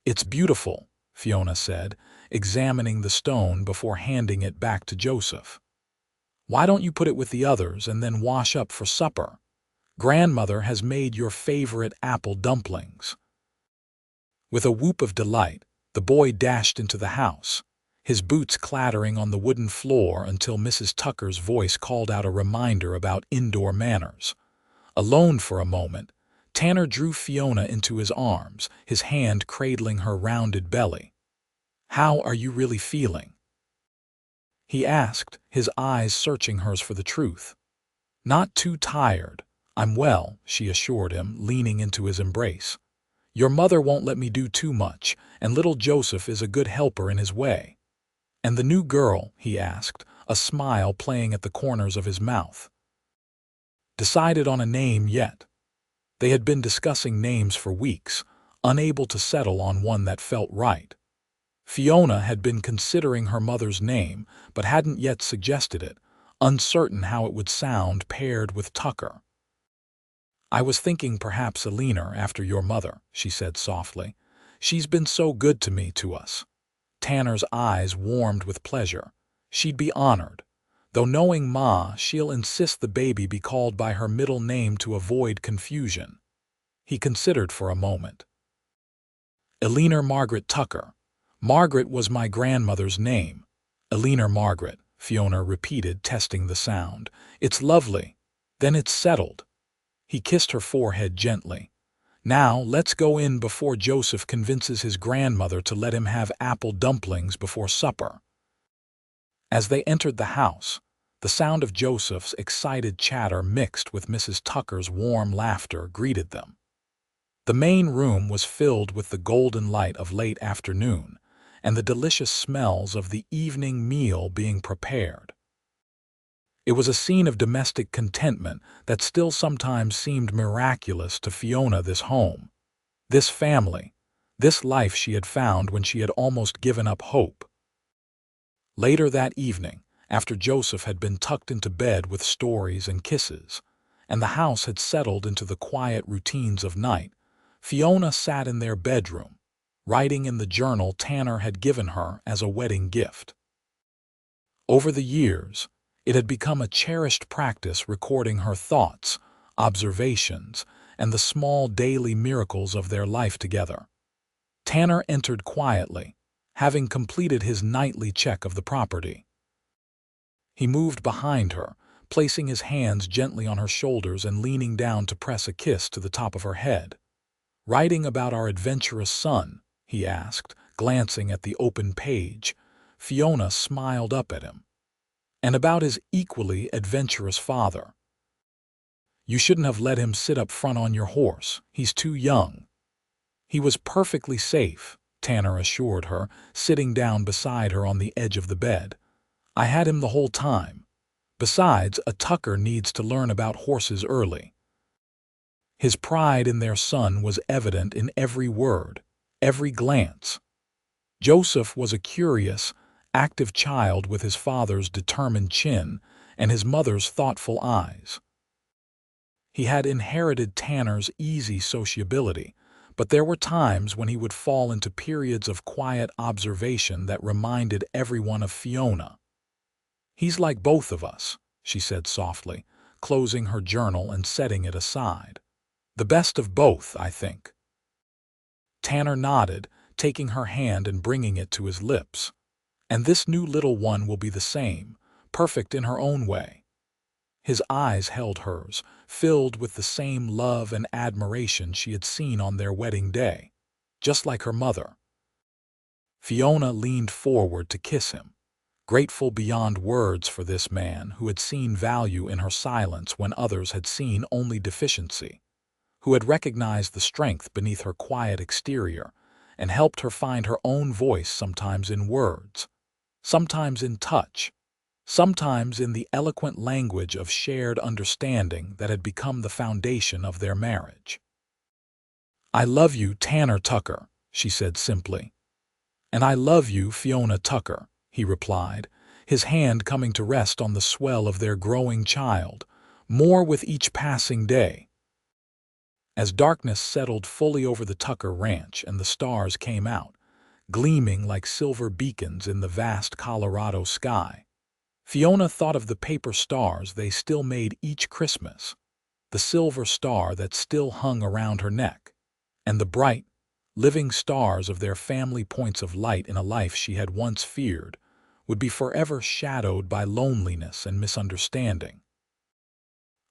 "It's beautiful," Fiona said, examining the stone before handing it back to Joseph. "Why don't you put it with the others and then wash up for supper? Grandmother has made your favorite apple dumplings." With a whoop of delight, the boy dashed into the house, his boots clattering on the wooden floor until Mrs. Tucker's voice called out a reminder about indoor manners. Alone for a moment, Tanner drew Fiona into his arms, his hand cradling her rounded belly. "How are you really feeling?" he asked, his eyes searching hers for the truth. "Not too tired. I'm well," she assured him, leaning into his embrace. "Your mother won't let me do too much, and little Joseph is a good helper in his way." "And the new girl?" he asked, a smile playing at the corners of his mouth. "Decided on a name yet?" They had been discussing names for weeks, unable to settle on one that felt right. Fiona had been considering her mother's name, but hadn't yet suggested it, uncertain how it would sound paired with Tucker. "I was thinking perhaps Eleanor after your mother," she said softly. "She's been so good to us." Tanner's eyes warmed with pleasure. "She'd be honored. Though knowing Ma, she'll insist the baby be called by her middle name to avoid confusion." He considered for a moment. "Eleanor Margaret Tucker. Margaret was my grandmother's name." "Eleanor Margaret," Fiona repeated, testing the sound. "It's lovely. Then it's settled." He kissed her forehead gently. "Now let's go in before Joseph convinces his grandmother to let him have apple dumplings before supper." As they entered the house, the sound of Joseph's excited chatter mixed with Mrs. Tucker's warm laughter greeted them. The main room was filled with the golden light of late afternoon and the delicious smells of the evening meal being prepared. It was a scene of domestic contentment that still sometimes seemed miraculous to Fiona. This home, this family, this life she had found when she had almost given up hope. Later that evening, after Joseph had been tucked into bed with stories and kisses, and the house had settled into the quiet routines of night, Fiona sat in their bedroom, writing in the journal Tanner had given her as a wedding gift. Over the years, it had become a cherished practice recording her thoughts, observations, and the small daily miracles of their life together. Tanner entered quietly, having completed his nightly check of the property. He moved behind her, placing his hands gently on her shoulders and leaning down to press a kiss to the top of her head. "Writing about our adventurous son?" he asked, glancing at the open page. Fiona smiled up at him. "And about his equally adventurous father. You shouldn't have let him sit up front on your horse. He's too young." "He was perfectly safe," Tanner assured her, sitting down beside her on the edge of the bed. "I had him the whole time. Besides, a tucker needs to learn about horses early." His pride in their son was evident in every word, every glance. Joseph was a curious, active child with his father's determined chin and his mother's thoughtful eyes. He had inherited Tanner's easy sociability, but there were times when he would fall into periods of quiet observation that reminded everyone of Fiona. "He's like both of us," she said softly, closing her journal and setting it aside. "The best of both, I think." Tanner nodded, taking her hand and bringing it to his lips. "And this new little one will be the same, perfect in her own way." His eyes held hers, filled with the same love and admiration she had seen on their wedding day, just like her mother. Fiona leaned forward to kiss him, grateful beyond words for this man who had seen value in her silence when others had seen only deficiency, who had recognized the strength beneath her quiet exterior and helped her find her own voice, sometimes in words, sometimes in touch, sometimes in the eloquent language of shared understanding that had become the foundation of their marriage. "I love you, Tanner Tucker," she said simply. "And I love you, Fiona Tucker," he replied, his hand coming to rest on the swell of their growing child, more with each passing day. As darkness settled fully over the Tucker ranch and the stars came out, gleaming like silver beacons in the vast Colorado sky, Fiona thought of the paper stars they still made each Christmas, the silver star that still hung around her neck, and the bright, living stars of their family points of light in a life she had once feared would be forever shadowed by loneliness and misunderstanding.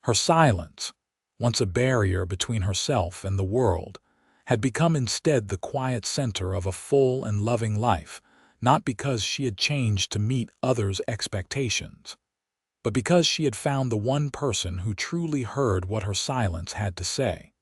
Her silence, once a barrier between herself and the world, had become instead the quiet center of a full and loving life, not because she had changed to meet others' expectations, but because she had found the one person who truly heard what her silence had to say.